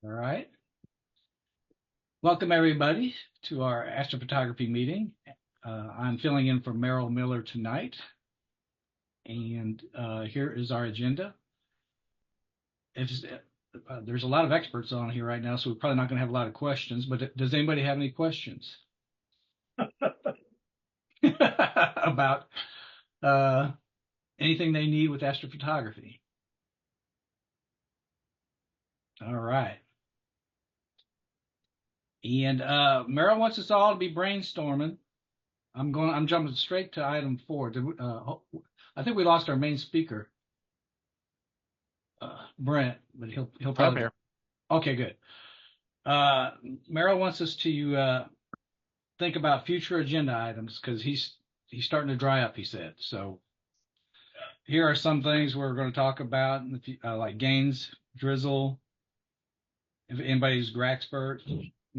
All right. Welcome, everybody, to our astrophotography meeting. I'm filling in for Merrill Miller tonight, and here is our agenda. If, there's a lot of experts on here right now, so we're probably not going to have a lot of questions, but does anybody have any questions about uh, anything they need with astrophotography? All right. And Merrill wants us all to be brainstorming. I'm jumping straight to item 4. I think we lost our main speaker. Brent, but he'll I'm probably. here. Okay, good. Uh, Merrill wants us to think about future agenda items because he's starting to dry up. He said so. Here are some things we're going to talk about, like gains, drizzle, if anybody's expert,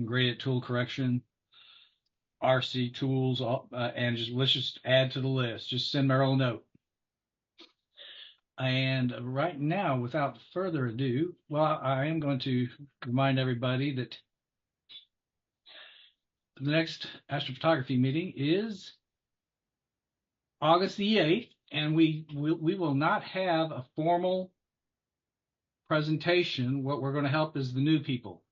graded tool correction, RC tools, and let's just add to the list. Just send Merrill a note. And right now, without further ado, well, I am going to remind everybody that the next astrophotography meeting is August the 8th, and we will not have a formal presentation. What we're going to help is the new people.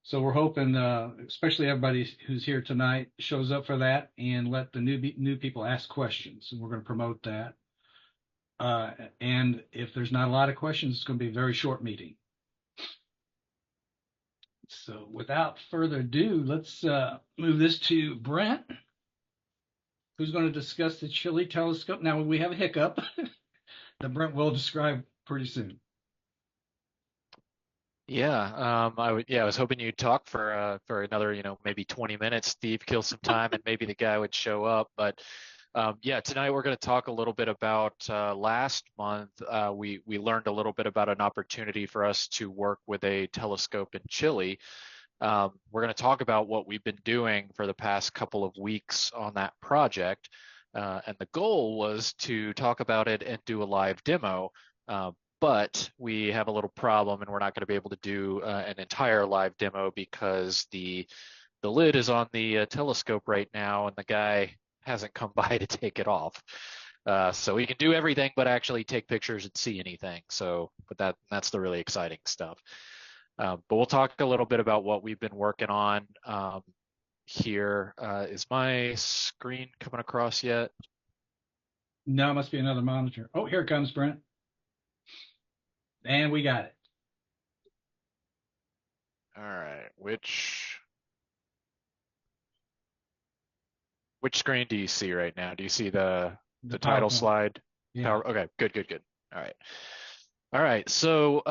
So we're hoping, especially everybody who's here tonight, shows up for that and let the new people ask questions. And we're going to promote that. And if there's not a lot of questions, it's going to be a very short meeting. So without further ado, let's move this to Brent, who's going to discuss the Chile telescope. Now we have a hiccup that Brent will describe pretty soon. I was hoping you'd talk for another, maybe 20 minutes, Steve, kill some time, and maybe the guy would show up. But yeah, tonight we're going to talk a little bit about last month. We learned a little bit about an opportunity for us to work with a telescope in Chile. We're going to talk about what we've been doing for the past couple of weeks on that project. And the goal was to talk about it and do a live demo. Uh, but we have a little problem and we're not going to be able to do an entire live demo because the lid is on the telescope right now and the guy hasn't come by to take it off. So we can do everything but actually take pictures and see anything. But that's the really exciting stuff. But we'll talk a little bit about what we've been working on here. Is my screen coming across yet? Now it must be another monitor. Oh, here it comes, Brent. And we got it. All right. Which screen do you see right now? Do you see The the title PowerPoint. slide? Yeah. Okay, good. All right. All right. So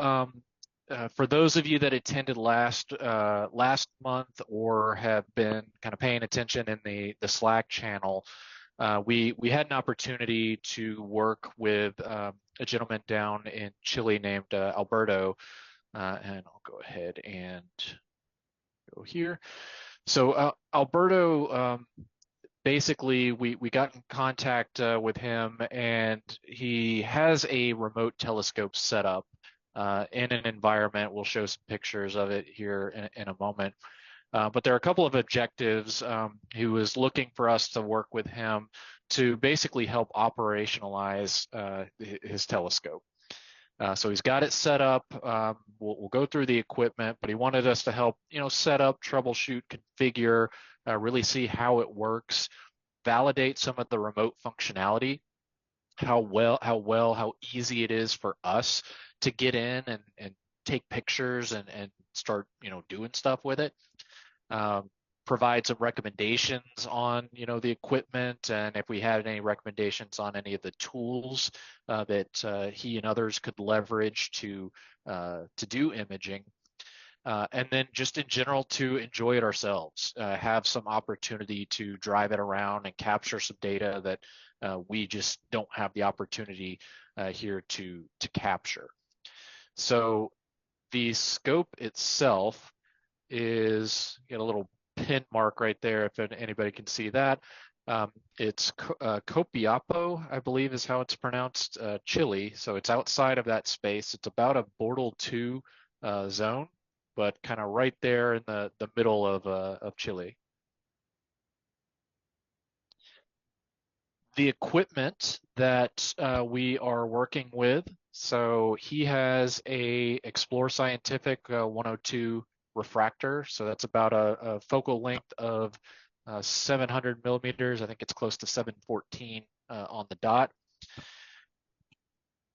for those of you that attended last month or have been kind of paying attention in the Slack channel, we had an opportunity to work with a gentleman down in Chile named Alberto, and I'll go ahead and go here. So Alberto, basically we got in contact with him, and he has a remote telescope set up in an environment. We'll show some pictures of it here in a moment. But there are a couple of objectives. He was looking for us to work with him to basically help operationalize his telescope. So he's got it set up. We'll go through the equipment, but he wanted us to help, set up, troubleshoot, configure, really see how it works, validate some of the remote functionality, how easy it is for us to get in and take pictures and start, doing stuff with it. Um, Provide some recommendations on, the equipment, and if we had any recommendations on any of the tools that he and others could leverage to do imaging. And then just in general to enjoy it ourselves, have some opportunity to drive it around and capture some data that we just don't have the opportunity here to capture. So the scope itself is, get a little pin mark right there if anybody can see that. It's Copiapo, I believe is how it's pronounced, Chile. So it's outside of that space. It's about a Bortle 2 zone, but kind of right there in the middle of Chile. The equipment that we are working with, so he has a Explore Scientific 102 refractor, so that's about a focal length of 700 millimeters. I think it's close to 714 on the dot.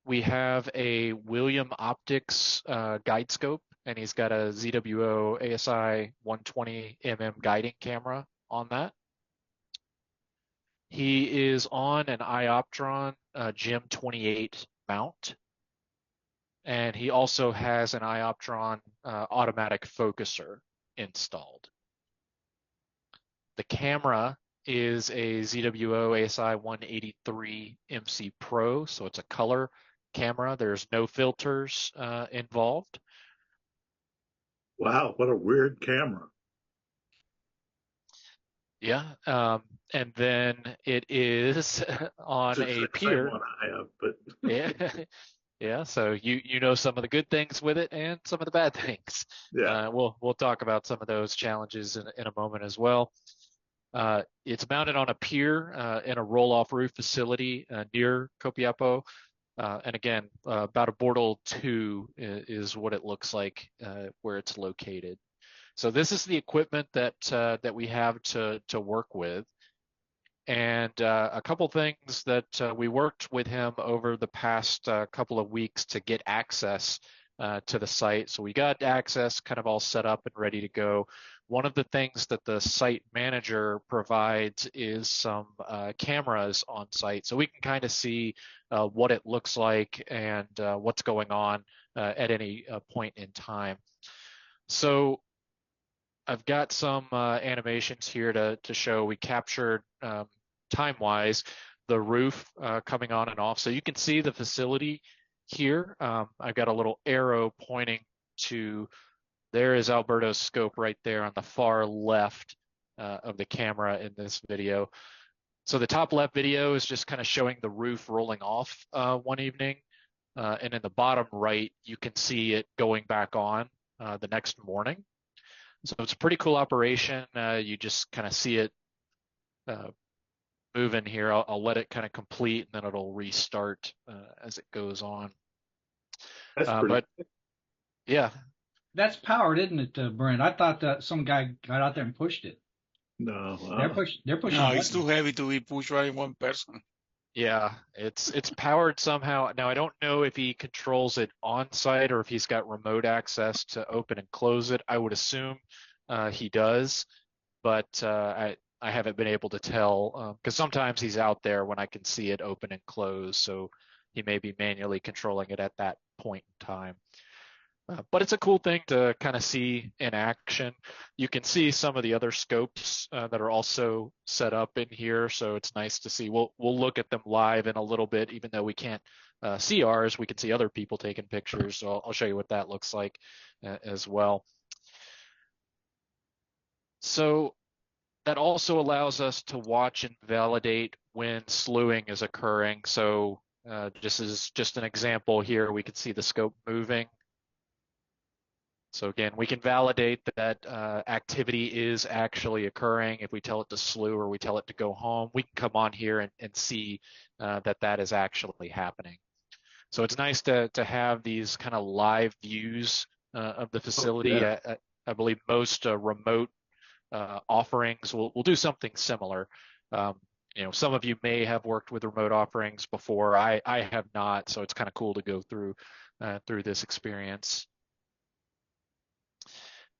We have a William Optics guide scope, and he's got a ZWO ASI 120 guiding camera on that. He is on an Ioptron GEM 28 mount, and he also has an Ioptron automatic focuser installed. The camera is a ZWO ASI 183 MC Pro, so it's a color camera. There's no filters involved. Wow, what a weird camera. Yeah, and then it is on a pier. Same one I have, but Yeah, yeah. So you know some of the good things with it and some of the bad things. yeah. We'll talk about some of those challenges in a moment as well. It's mounted on a pier in a roll-off roof facility near Copiapo. And again, about a Bortle 2 is what it looks like where it's located. So this is the equipment that we have to work with. And a couple things that we worked with him over the past couple of weeks to get access to the site. So we got access kind of all set up and ready to go. One of the things that the site manager provides is some cameras on site, so we can kind of see what it looks like and what's going on at any point in time. So I've got some animations here to show. We captured time-wise the roof coming on and off. So you can see the facility here. I've got a little arrow pointing to, there is Alberto's scope right there on the far left of the camera in this video. So the top left video is just kind of showing the roof rolling off one evening. And in the bottom right, you can see it going back on the next morning. So it's a pretty cool operation. You just kind of see it moving here. I'll let it kind of complete and then it'll restart as it goes on. That's pretty. But yeah. That's powered, isn't it, Brent? I thought that some guy got out there and pushed it. No. They're pushing. No, it's too heavy to be pushed by one person. Yeah, it's powered somehow. Now I don't know if he controls it on site or if he's got remote access to open and close it. I would assume he does, but I haven't been able to tell because sometimes he's out there when I can see it open and close, so he may be manually controlling it at that point in time. But it's a cool thing to kind of see in action. You can see some of the other scopes that are also set up in here, so it's nice to see. We'll look at them live in a little bit, even though we can't see ours. We can see other people taking pictures, so I'll show you what that looks like as well. So that also allows us to watch and validate when slewing is occurring. So this is just an example here. We can see the scope moving. So again, we can validate that activity is actually occurring. If we tell it to slew or we tell it to go home, we can come on here and see that is actually happening. So it's nice to have these kind of live views of the facility. Oh, yeah. I believe most remote offerings will do something similar. Some of you may have worked with remote offerings before. I have not, so it's kind of cool to go through this experience.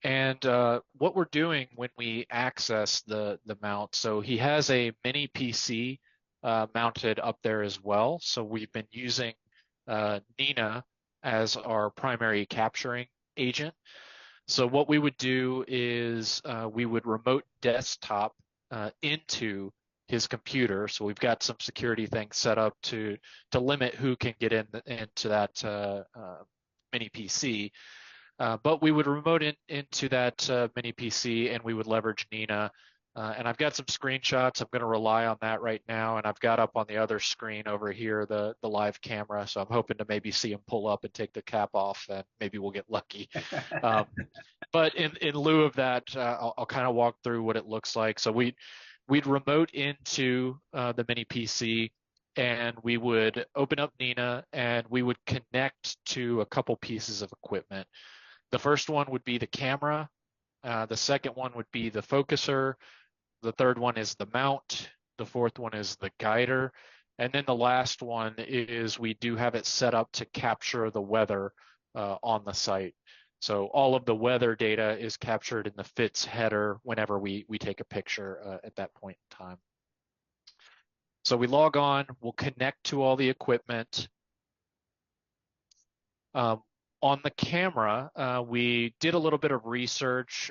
And what we're doing when we access the mount, so he has a mini PC mounted up there as well. So we've been using Nina as our primary capturing agent. So what we would do is we would remote desktop into his computer. So we've got some security things set up to limit who can get into that mini PC. But we would remote into that mini PC and we would leverage Nina And I've got some screenshots. I'm going to rely on that right now. And I've got up on the other screen over here the live camera. So I'm hoping to maybe see him pull up and take the cap off, and maybe we'll get lucky. But in lieu of that, I'll kind of walk through what it looks like. So we'd remote into the mini PC, and we would open up Nina, and we would connect to a couple pieces of equipment. The first one would be the camera. The second one would be the focuser. The third one is the mount. The fourth one is the guider. And then the last one is we do have it set up to capture the weather on the site. So all of the weather data is captured in the FITS header whenever we take a picture at that point in time. So we log on, we'll connect to all the equipment. On the camera, we did a little bit of research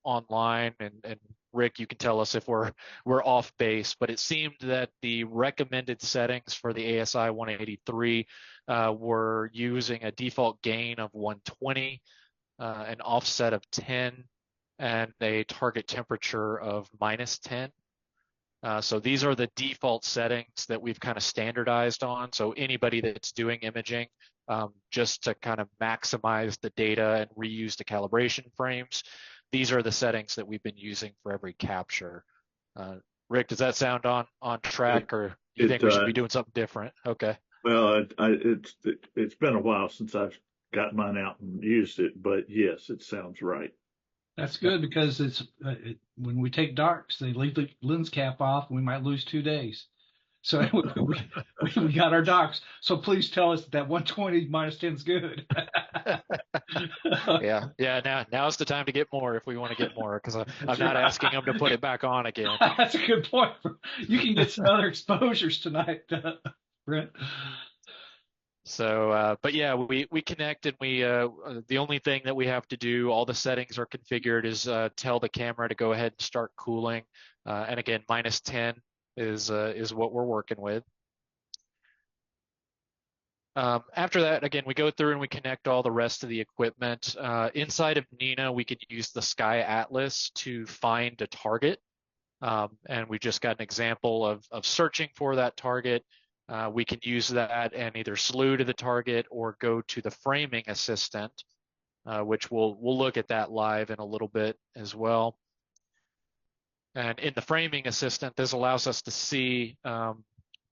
online, and Rick, you can tell us if we're off base, but it seemed that the recommended settings for the ASI 183 were using a default gain of 120, an offset of 10, and a target temperature of -10. So these are the default settings that we've kind of standardized on. So anybody that's doing imaging, just to kind of maximize the data and reuse the calibration frames, these are the settings that we've been using for every capture. Rick, does that sound on track, or you think we should be doing something different? Okay. Well, it's been a while since I've got mine out and used it, but yes, it sounds right. That's good, because when we take darks, they leave the lens cap off, and we might lose 2 days. So we got our darks. So please tell us that 120 -10 is good. Yeah. Now's the time to get more if we want to get more, because I'm not asking them to put it back on again. That's a good point. You can get some other exposures tonight, Brent. So, but yeah, we connect, and the only thing that we have to do, all the settings are configured, is tell the camera to go ahead and start cooling. And again, -10 is what we're working with. After that, again, we go through and we connect all the rest of the equipment. Inside of Nina, we can use the Sky Atlas to find a target. And we just got an example of searching for that target. We can use that and either slew to the target or go to the framing assistant, which we'll look at that live in a little bit as well. And in the framing assistant, this allows us to see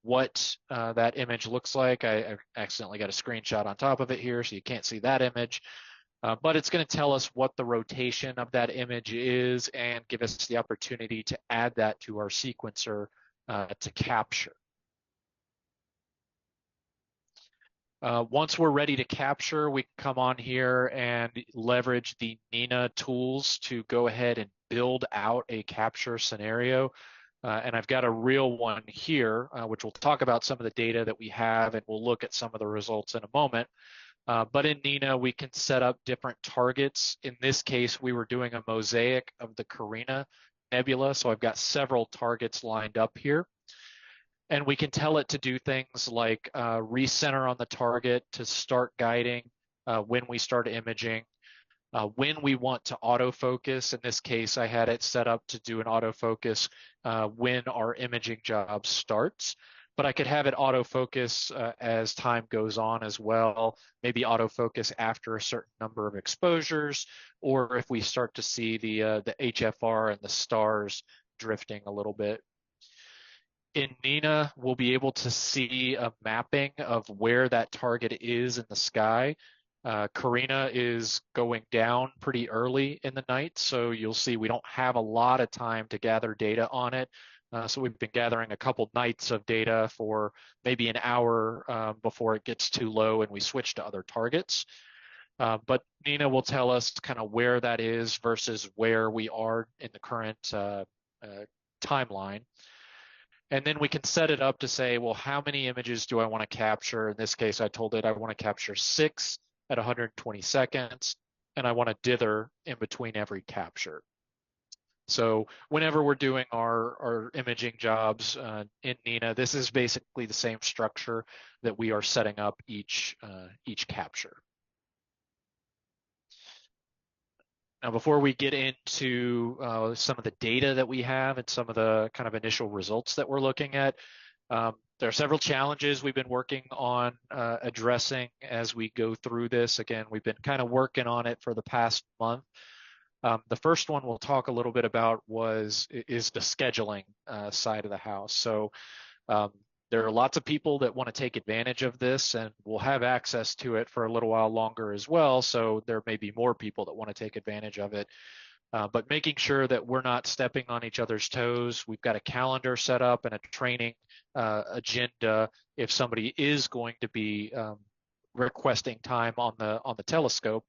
what that image looks like. I accidentally got a screenshot on top of it here, so you can't see that image. But it's going to tell us what the rotation of that image is and give us the opportunity to add that to our sequencer to capture. Once we're ready to capture, we come on here and leverage the Nina tools to go ahead and build out a capture scenario. And I've got a real one here, which we'll talk about some of the data that we have, and we'll look at some of the results in a moment. But in Nina, we can set up different targets. In this case, we were doing a mosaic of the Carina Nebula, so I've got several targets lined up here. And we can tell it to do things like recenter on the target to start guiding when we start imaging, when we want to autofocus. In this case, I had it set up to do an autofocus when our imaging job starts, but I could have it autofocus as time goes on as well, maybe autofocus after a certain number of exposures, or if we start to see the HFR and the stars drifting a little bit. In Nina, we'll be able to see a mapping of where that target is in the sky. Carina is going down pretty early in the night, so you'll see we don't have a lot of time to gather data on it. So we've been gathering a couple nights of data for maybe an hour before it gets too low and we switch to other targets. But Nina will tell us kind of where that is versus where we are in the current timeline. And then we can set it up to say, well, how many images do I want to capture? In this case, I told it I want to capture 6 at 120 seconds, and I want to dither in between every capture. So whenever we're doing our imaging jobs in Nina, this is basically the same structure that we are setting up each capture. Now, before we get into some of the data that we have and some of the kind of initial results that we're looking at, there are several challenges we've been working on addressing as we go through this. Again, we've been kind of working on it for the past month. The first one we'll talk a little bit about is the scheduling side of the house. So there are lots of people that want to take advantage of this and will have access to it for a little while longer as well. So there may be more people that want to take advantage of it. But making sure that we're not stepping on each other's toes. We've got a calendar set up and a training agenda if somebody is going to be requesting time on the telescope.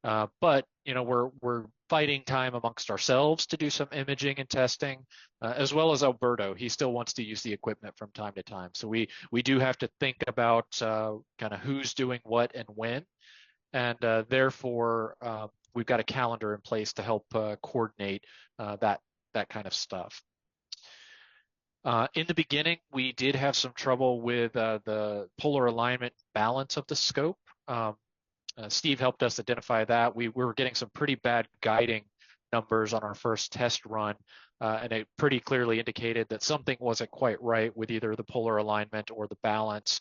But we're fighting time amongst ourselves to do some imaging and testing, as well as Alberto. He still wants to use the equipment from time to time. So we do have to think about kind of who's doing what and when, and therefore we've got a calendar in place to help coordinate that kind of stuff. In the beginning, we did have some trouble with the polar alignment balance of the scope. Steve helped us identify that. We were getting some pretty bad guiding numbers on our first test run, and it pretty clearly indicated that something wasn't quite right with either the polar alignment or the balance.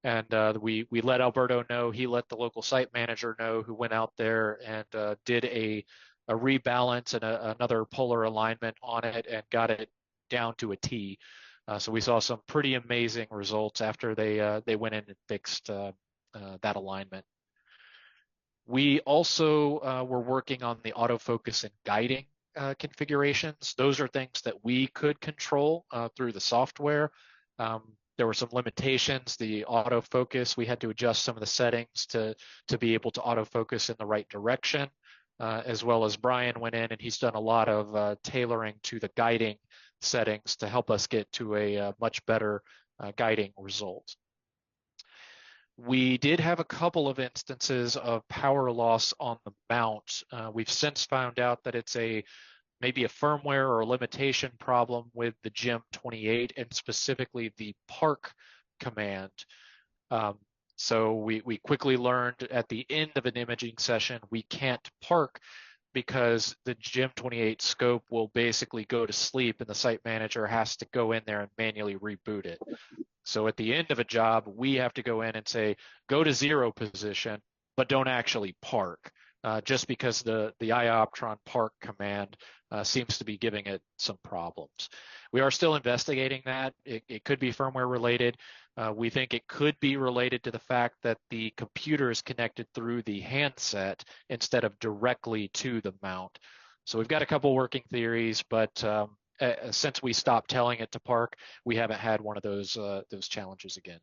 And we let Alberto know. He let the local site manager know, who went out there and did a rebalance and another polar alignment on it and got it down to a T. So we saw some pretty amazing results after they went in and fixed that alignment. We also were working on the autofocus and guiding configurations. Those are things that we could control through the software. There were some limitations. The autofocus, we had to adjust some of the settings to be able to autofocus in the right direction, as well as Brian went in and he's done a lot of tailoring to the guiding settings to help us get to a much better guiding result. We did have a couple of instances of power loss on the mount. We've since found out that it's maybe a firmware or a limitation problem with the GEM-28 and specifically the park command. So we quickly learned at the end of an imaging session, we can't park because the GEM-28 scope will basically go to sleep and the site manager has to go in there and manually reboot it. So at the end of a job, we have to go in and say, go to 0 position, but don't actually park, just because the iOptron park command seems to be giving it some problems. We are still investigating that. It could be firmware related. We think it could be related to the fact that the computer is connected through the handset instead of directly to the mount. So we've got a couple working theories, but since we stopped telling it to park, we haven't had one of those challenges again.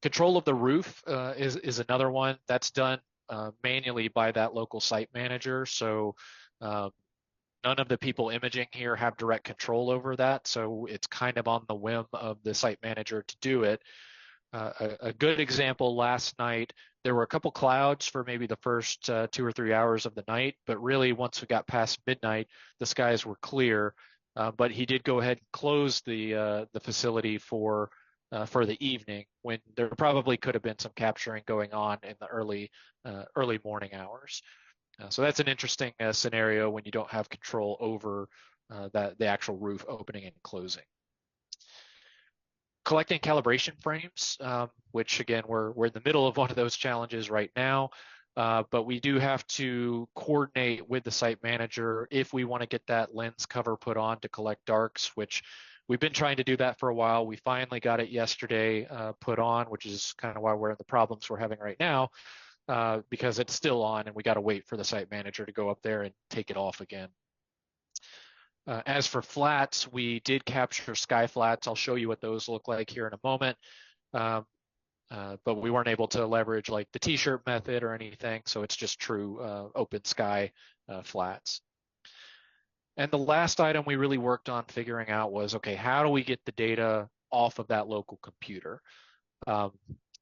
Control of the roof is another one that's done manually by that local site manager. So none of the people imaging here have direct control over that. So it's kind of on the whim of the site manager to do it. A good example, last night, there were a couple clouds for maybe the first 2 or 3 hours of the night, but really once we got past midnight, the skies were clear. But he did go ahead and close the facility for the evening, when there probably could have been some capturing going on in the early morning hours. So that's an interesting scenario when you don't have control over the actual roof opening and closing. Collecting calibration frames, which again, we're in the middle of one of those challenges right now, but we do have to coordinate with the site manager if we want to get that lens cover put on to collect darks, which we've been trying to do that for a while. We finally got it yesterday put on, which is kind of why we're in the problems we're having right now, because it's still on and we got to wait for the site manager to go up there and take it off again. As for flats, we did capture sky flats. I'll show you what those look like here in a moment. But we weren't able to leverage like the t-shirt method or anything. So it's just true open sky flats. And the last item we really worked on figuring out was, okay, how do we get the data off of that local computer?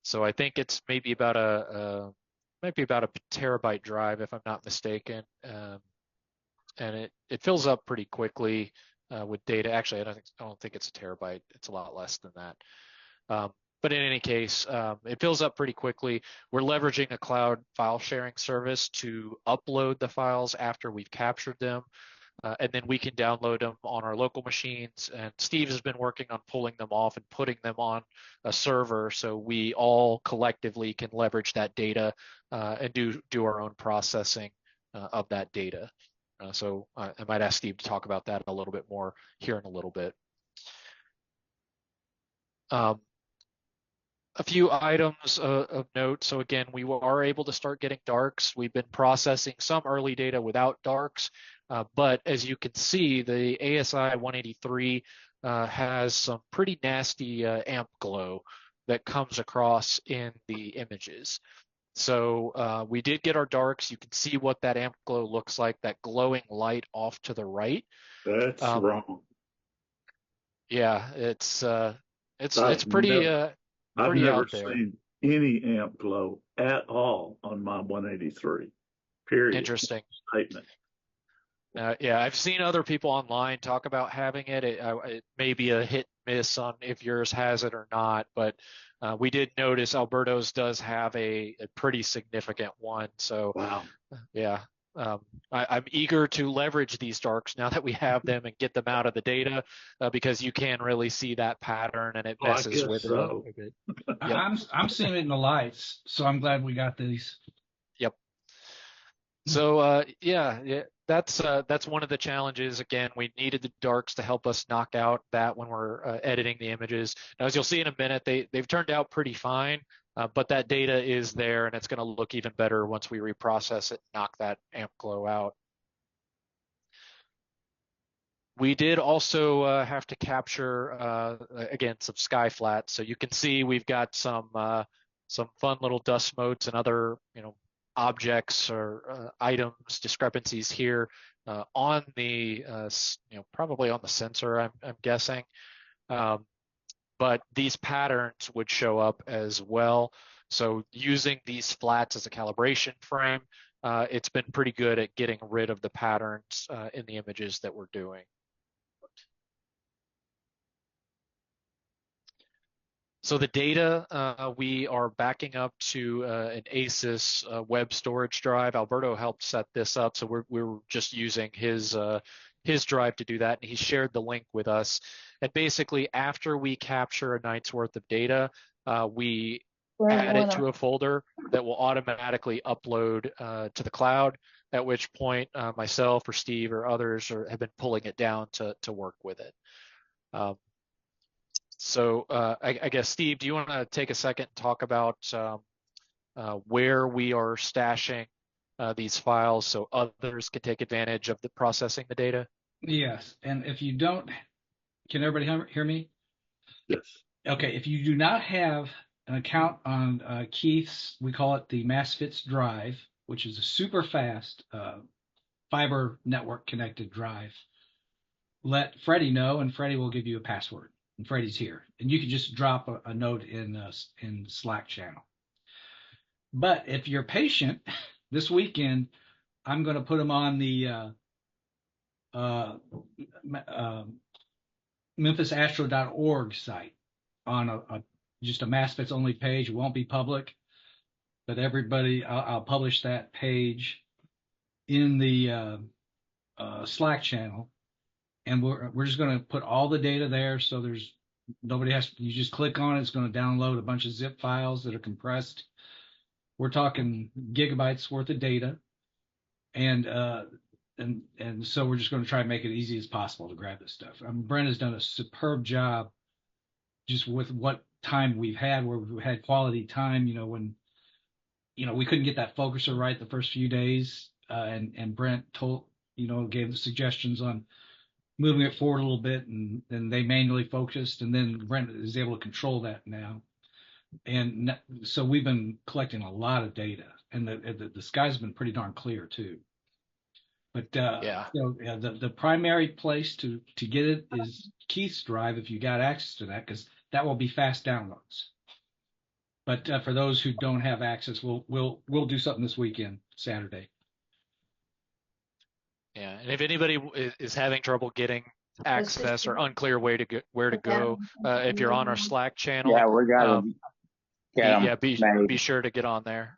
So I think it's maybe about a terabyte drive, if I'm not mistaken. And it fills up pretty quickly with data. Actually, I don't think it's a terabyte. It's a lot less than that. But in any case, it fills up pretty quickly. We're leveraging a cloud file sharing service to upload the files after we've captured them. And then we can download them on our local machines. And Steve has been working on pulling them off and putting them on a server so we all collectively can leverage that data and do our own processing of that data. So I might ask Steve to talk about that a little bit more here in a little bit. A few items of note. So again, we are able to start getting darks. We've been processing some early data without darks, but as you can see, the ASI 183 has some pretty nasty amp glow that comes across in the images. So we did get our darks. You can see what that amp glow looks like, that glowing light off to the right. That's wrong. Yeah, it's pretty I've pretty never out there. seen any amp glow at all on my 183. Period. Interesting. Statement. Yeah, I've seen other people online talk about having it. It may be a hit and miss on if yours has it or not, but we did notice Alberto's does have a pretty significant one. So wow. Yeah, I'm eager to leverage these darks now that we have them and get them out of the data because you can really see that pattern and it messes with it a bit. Yep. I'm seeing it in the lights, so I'm glad we got these. Yep. So yeah, that's one of the challenges. Again, we needed the darks to help us knock out that when we're editing the images. Now, as you'll see in a minute, they've turned out pretty fine. But that data is there, and it's going to look even better once we reprocess it, knock that amp glow out. We did also have to capture, again, some sky flats. So you can see we've got some fun little dust motes and other, objects or items, discrepancies here on the, probably on the sensor, I'm guessing. But these patterns would show up as well. So using these flats as a calibration frame, it's been pretty good at getting rid of the patterns in the images that we're doing. So the data, we are backing up to an ASUS web storage drive. Alberto helped set this up, so we're just using his drive to do that, and he shared the link with us. And basically, after we capture a night's worth of data, we add it to a folder that will automatically upload to the cloud, at which point myself or Steve or others have been pulling it down to work with it. So I guess, Steve, do you want to take a second and talk about where we are stashing these files so others can take advantage of the processing the data? Yes, and if you don't, can everybody hear me? Yes. Okay, if you do not have an account on Keith's, we call it the MAS.fits drive, which is a super fast fiber network connected drive, let Freddie know, and Freddie will give you a password. And Freddie's here, and you can just drop a note in Slack channel. But if you're patient, this weekend I'm going to put them on the memphisastro.org site on just a MAS.fits only page. It won't be public, but everybody, I'll publish that page in the Slack channel. And we're just going to put all the data there, so there's nobody has to. You just click on it; it's going to download a bunch of zip files that are compressed. We're talking gigabytes worth of data, and so we're just going to try and make it easy as possible to grab this stuff. Brent has done a superb job, just with what time we've had, where we've had quality time. When we couldn't get that focuser right the first few days, and Brent gave the suggestions on moving it forward a little bit, and then they manually focused, and then Brent is able to control that now. And so we've been collecting a lot of data, and the sky's been pretty darn clear too. But the primary place to get it is Keith's drive if you got access to that, because that will be fast downloads. But for those who don't have access, we'll do something this weekend, Saturday. Yeah, and if anybody is having trouble getting access or unclear way to get where to go. If you're on our Slack channel, Yeah, we gotta um, get them be made. sure to get on there.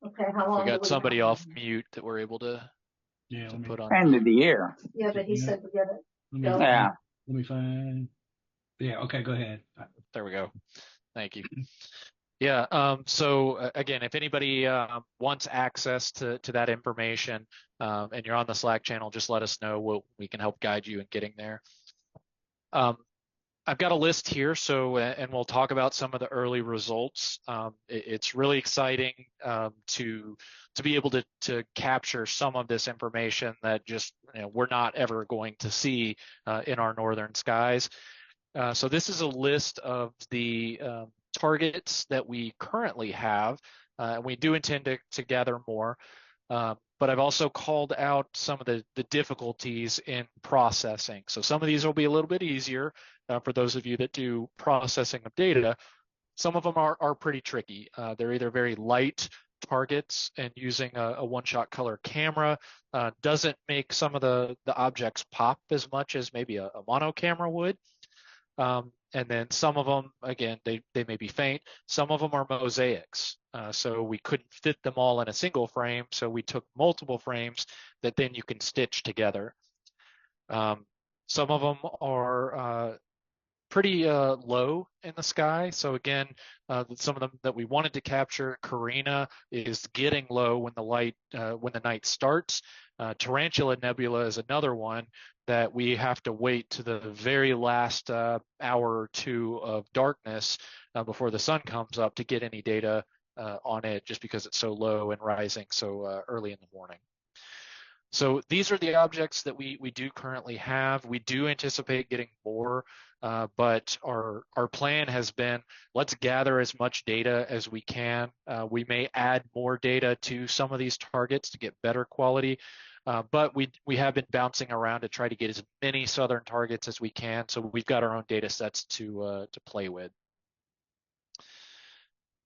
Okay, how long We do got we somebody have? off mute that we're able to put on. End of the year. Yeah, but he said we get it. Yeah. Let me find. Yeah. Okay. Go ahead. There we go. Thank you. Yeah. So again, if anybody wants access to that information and you're on the Slack channel, just let us know. We can help guide you in getting there. I've got a list here, so and we'll talk about some of the early results. It's really exciting to be able to capture some of this information that just we're not ever going to see in our northern skies. So this is a list of the targets that we currently have. We do intend to gather more, but I've also called out some of the difficulties in processing. So some of these will be a little bit easier for those of you that do processing of data. Some of them are pretty tricky. They're either very light targets, and using a one-shot color camera doesn't make some of the objects pop as much as maybe a mono camera would. And then some of them, again, they may be faint. Some of them are mosaics. So we couldn't fit them all in a single frame. So we took multiple frames that then you can stitch together. Some of them are pretty low in the sky. So again, some of them that we wanted to capture, Carina is getting low when the night starts. Tarantula Nebula is another one that we have to wait to the very last hour or two of darkness before the sun comes up to get any data on it, just because it's so low and rising so early in the morning. So these are the objects that we do currently have. We do anticipate getting more, but our plan has been, let's gather as much data as we can. We may add more data to some of these targets to get better quality, but we have been bouncing around to try to get as many southern targets as we can. So we've got our own data sets to play with.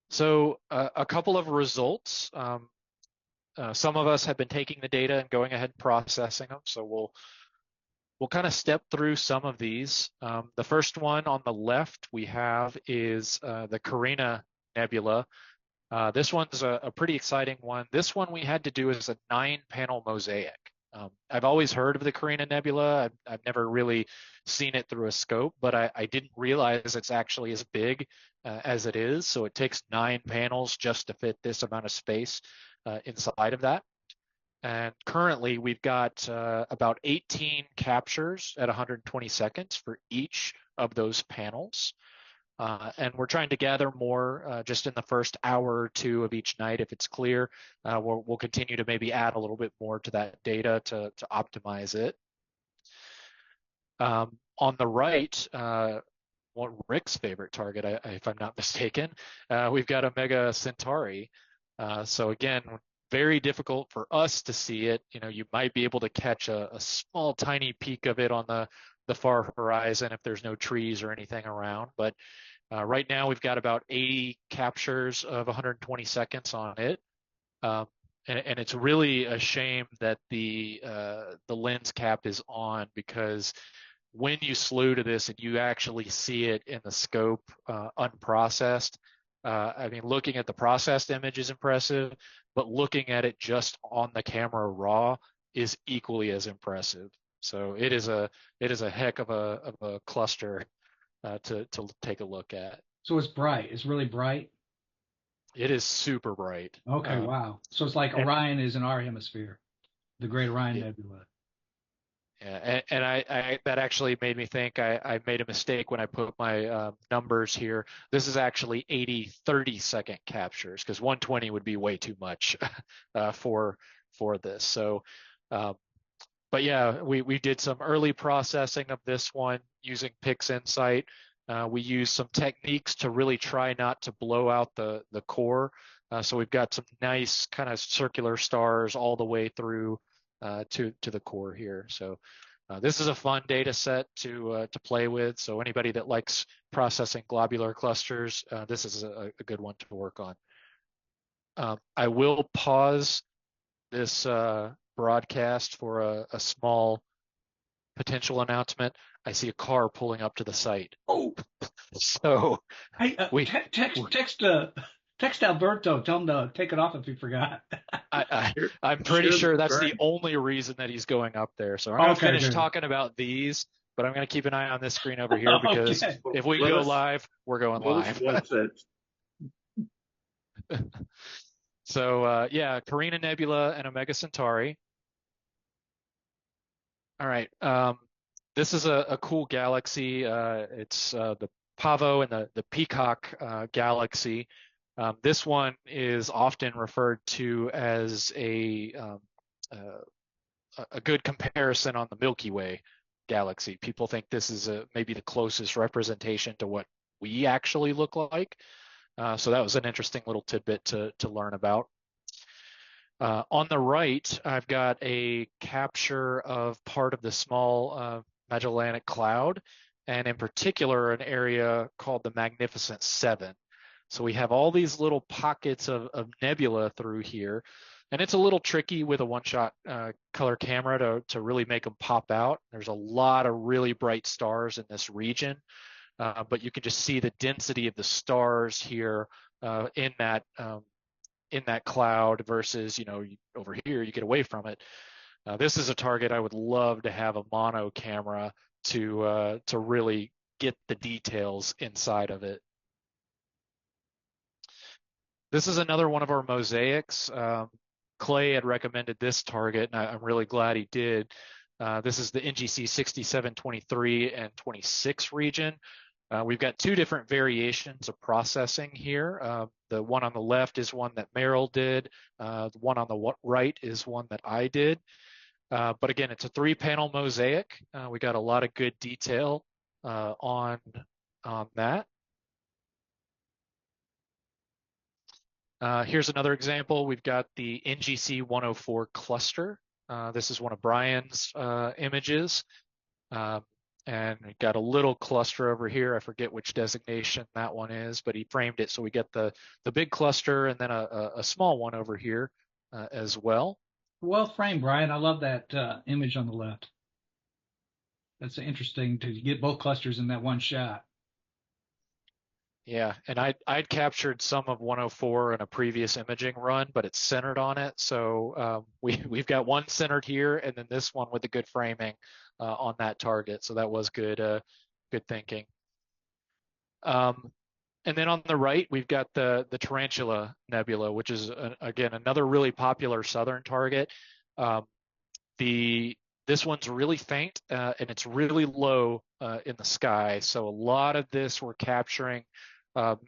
So a couple of results. Some of us have been taking the data and going ahead and processing them. So we'll kind of step through some of these. The first one on the left we have is the Carina Nebula. This one's a pretty exciting one. This one we had to do as a 9-panel mosaic. I've always heard of the Carina Nebula. I've never really seen it through a scope, but I didn't realize it's actually as big as it is. So it takes 9 panels just to fit this amount of space inside of that. And currently we've got about 18 captures at 120 seconds for each of those panels. And we're trying to gather more just in the first hour or two of each night. If it's clear, we'll continue to maybe add a little bit more to that data to optimize it. On the right, Rick's favorite target, if I'm not mistaken, we've got Omega Centauri. So again, very difficult for us to see it. You might be able to catch a small, tiny peak of it on the far horizon if there's no trees or anything around. But right now we've got about 80 captures of 120 seconds on it. And it's really a shame that the lens cap is on, because when you slew to this and you actually see it in the scope unprocessed, I mean, looking at the processed image is impressive, but looking at it just on the camera raw is equally as impressive. So it is a heck of a cluster to take a look at. So it's bright. It's really bright. It is super bright. Okay, wow. So it's like Orion is in our hemisphere, the Great Orion Nebula. Yeah, and I that actually made me think I made a mistake when I put my numbers here. This is actually 80 30-second captures, because 120 would be way too much for this. So, but yeah, we did some early processing of this one using PixInsight. We used some techniques to really try not to blow out the core. So we've got some nice kind of circular stars all the way through to the core here. So this is a fun data set to play with. So anybody that likes processing globular clusters, this is a good one to work on. I will pause this broadcast for a small potential announcement, I see a car pulling up to the site. Oh, So hey, we, text Alberto. Tell him to take it off if he forgot. I'm pretty Share the sure that's the screen. only reason that he's going up there. So I'm going to Okay, finish good. talking about these, but I'm going to keep an eye on this screen over here because Okay. if we Let go us- live, we're going Let us live. watch that. So yeah, Carina Nebula and Omega Centauri. All right. This is a cool galaxy. It's the Pavo and the Peacock galaxy. This one is often referred to as a good comparison on the Milky Way galaxy. People think this is maybe the closest representation to what we actually look like. So that was an interesting little tidbit to learn about. On the right, I've got a capture of part of the small Magellanic Cloud, and in particular, an area called the Magnificent Seven. So we have all these little pockets of nebula through here, and it's a little tricky with a one-shot color camera to really make them pop out. There's a lot of really bright stars in this region, but you can just see the density of the stars here in that cloud versus, over here, you get away from it. This is a target I would love to have a mono camera to really get the details inside of it. This is another one of our mosaics. Clay had recommended this target, and I'm really glad he did. This is the NGC 6723 and 26 region. We've got two different variations of processing here. The one on the left is one that Merrill did. The one on the right is one that I did. But again, it's a 3-panel mosaic. We got a lot of good detail on that. Here's another example. We've got the NGC 104 cluster. This is one of Brian's images. And we got a little cluster over here. I forget which designation that one is, but he framed it so we get the big cluster and then a small one over here as well. Well framed, Brian. I love that image on the left. That's interesting to get both clusters in that one shot. Yeah, and I'd captured some of 104 in a previous imaging run, but it's centered on it. So we've got one centered here, and then this one with the good framing on that target. So that was good thinking. And then on the right, we've got the Tarantula Nebula, which is again another really popular southern target. This one's really faint and it's really low in the sky. So a lot of this we're capturing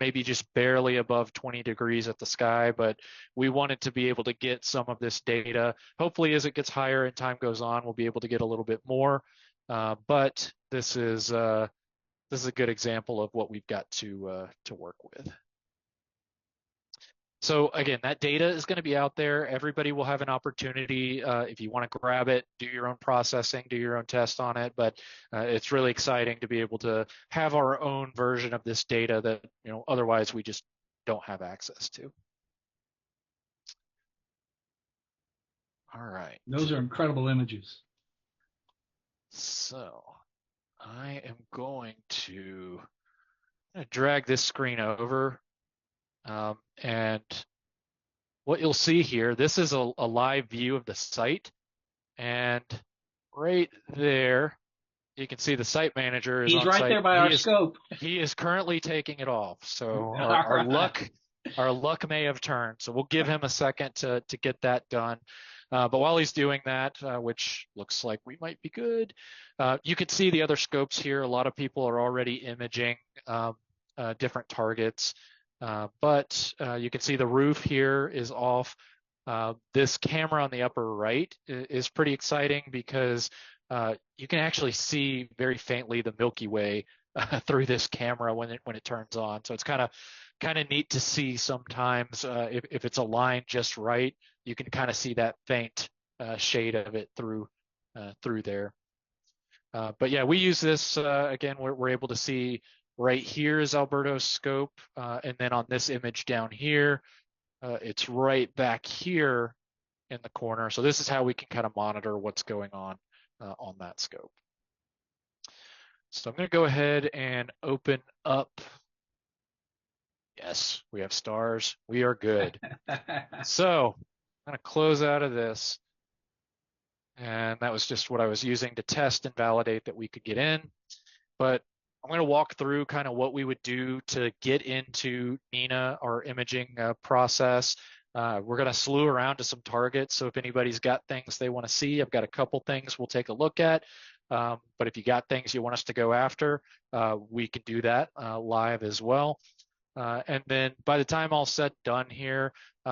maybe just barely above 20 degrees at the sky, but we wanted to be able to get some of this data. Hopefully as it gets higher and time goes on, we'll be able to get a little bit more. But this is a good example of what we've got to work with. So again, that data is going to be out there. Everybody will have an opportunity if you want to grab it, do your own processing, do your own test on it. But it's really exciting to be able to have our own version of this data that otherwise we just don't have access to. All right. Those are incredible images. So I am going to drag this screen over. And what you'll see here, this is a live view of the site. And right there, you can see the site manager is He's on right site. there by our scope. He is currently taking it off. So All our luck may have turned. So we'll give him a second to get that done. But while he's doing that, which looks like we might be good, you can see the other scopes here. A lot of people are already imaging different targets. But you can see the roof here is off. This camera on the upper right is pretty exciting because you can actually see very faintly the Milky Way through this camera when it turns on. So it's kind of neat to see sometimes if it's aligned just right, you can kind of see that faint shade of it through there. But yeah, we use this again. We're able to see. Right here is Alberto's scope, and then on this image down here, it's right back here in the corner. So this is how we can kind of monitor what's going on that scope. So I'm going to go ahead and open up. Yes, we have stars. We are good. So I'm going to close out of this. And that was just what I was using to test and validate that we could get in. But I'm going to walk through kind of what we would do to get into NINA, our imaging process. We're going to slew around to some targets. So if anybody's got things they want to see, I've got a couple things we'll take a look at. But if you got things you want us to go after, we can do that live as well. And then by the time all said and done here,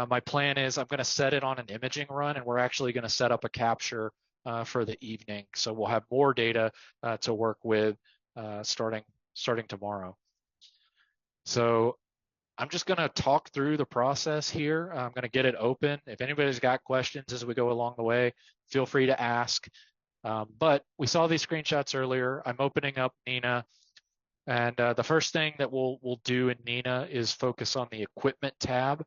my plan is I'm going to set it on an imaging run, and we're actually going to set up a capture for the evening. So we'll have more data to work with starting tomorrow. So I'm just going to talk through the process here. I'm going to get it open. If anybody's got questions as we go along the way, feel free to ask. But we saw these screenshots earlier. I'm opening up NINA. And the first thing that we'll do in NINA is focus on the equipment tab.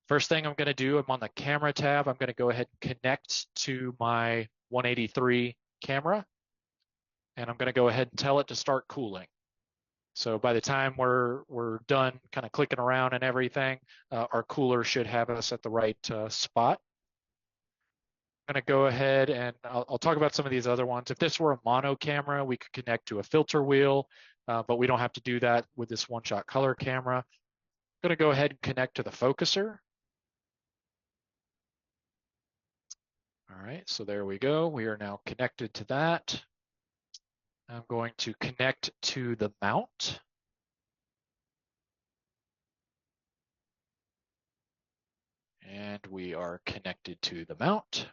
First thing I'm going to do, I'm on the camera tab. I'm going to go ahead and connect to my 183 camera. And I'm going to go ahead and tell it to start cooling. So by the time we're done kind of clicking around and everything, our cooler should have us at the right spot. I'm going to go ahead and I'll talk about some of these other ones. If this were a mono camera, we could connect to a filter wheel. But we don't have to do that with this one-shot color camera. I'm going to go ahead and connect to the focuser. All right, so there we go. We are now connected to that. I'm going to connect to the mount. And we are connected to the mount.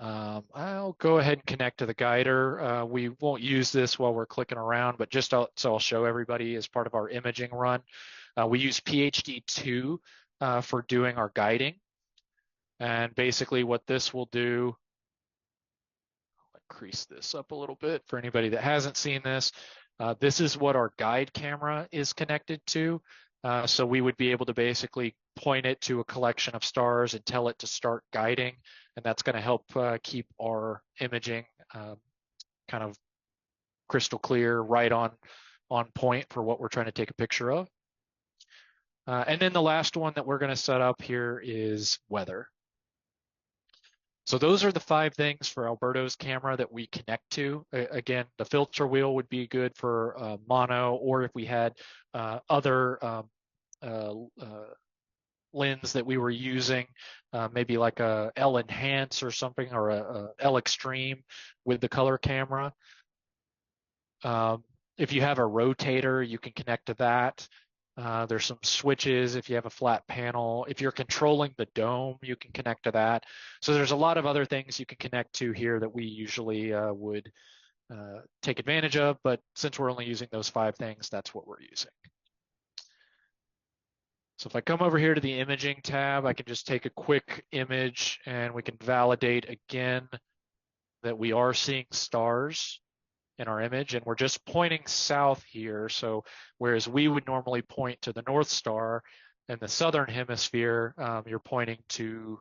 I'll go ahead and connect to the guider. We won't use this while we're clicking around, but just so I'll show everybody as part of our imaging run. We use PhD2 for doing our guiding. And basically what this will do, I'll increase this up a little bit for anybody that hasn't seen this. This is what our guide camera is connected to. So we would be able to basically point it to a collection of stars and tell it to start guiding. And that's going to help keep our imaging kind of crystal clear, right on point for what we're trying to take a picture of. And then the last one that we're going to set up here is weather. So those are the 5 things for Alberto's camera that we connect to. Again, the filter wheel would be good for mono, or if we had other lens that we were using, maybe like a L Enhance or something, or a L Extreme with the color camera. If you have a rotator, you can connect to that. There's some switches if you have a flat panel. If you're controlling the dome, you can connect to that. So there's a lot of other things you can connect to here that we usually would take advantage of, but since we're only using those 5 things, that's what we're using. So if I come over here to the imaging tab, I can just take a quick image and we can validate again that we are seeing stars in our image, and we're just pointing south here. So whereas we would normally point to the North Star in the southern hemisphere, you're pointing to,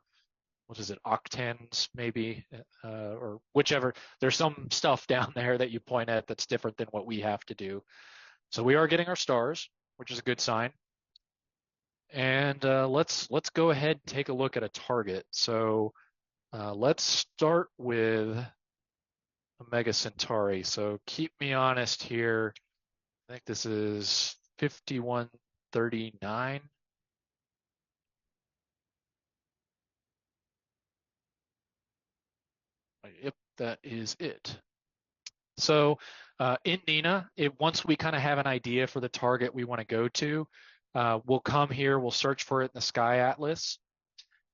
what is it, octans maybe, or whichever. There's some stuff down there that you point at that's different than what we have to do. So we are getting our stars, which is a good sign. And let's go ahead and take a look at a target. So let's start with Omega Centauri. So keep me honest here. I think this is 5139. Yep, that is it. So in NINA, once we kind of have an idea for the target we want to go to, we'll come here, we'll search for it in the Sky Atlas.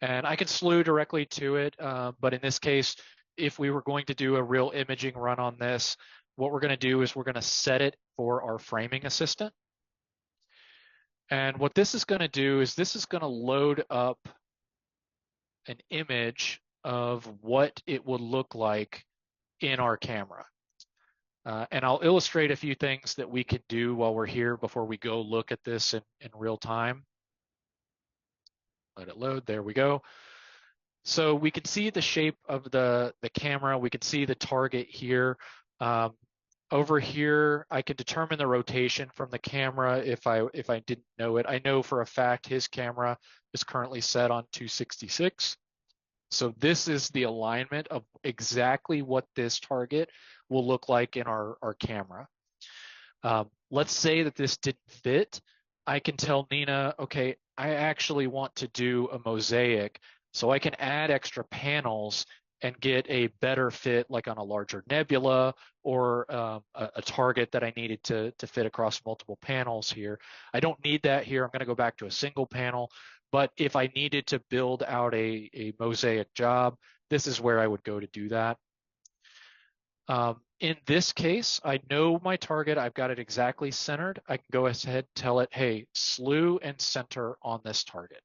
And I can slew directly to it, but in this case, if we were going to do a real imaging run on this, what we're going to do is we're going to set it for our framing assistant. And what this is going to do is this is going to load up an image of what it would look like in our camera. And I'll illustrate a few things that we can do while we're here before we go look at this in real time. Let it load. There we go. So we can see the shape of the camera. We can see the target here. Over here, I can determine the rotation from the camera if I didn't know it. I know for a fact his camera is currently set on 266. So this is the alignment of exactly what this target will look like in our camera. Let's say that this didn't fit. I can tell Nina, okay, I actually want to do a mosaic, so I can add extra panels and get a better fit, like on a larger nebula or a target that I needed to fit across multiple panels here. I don't need that here. I'm going to go back to a single panel. But if I needed to build out a mosaic job, this is where I would go to do that. In this case, I know my target. I've got it exactly centered. I can go ahead and tell it, hey, slew and center on this target.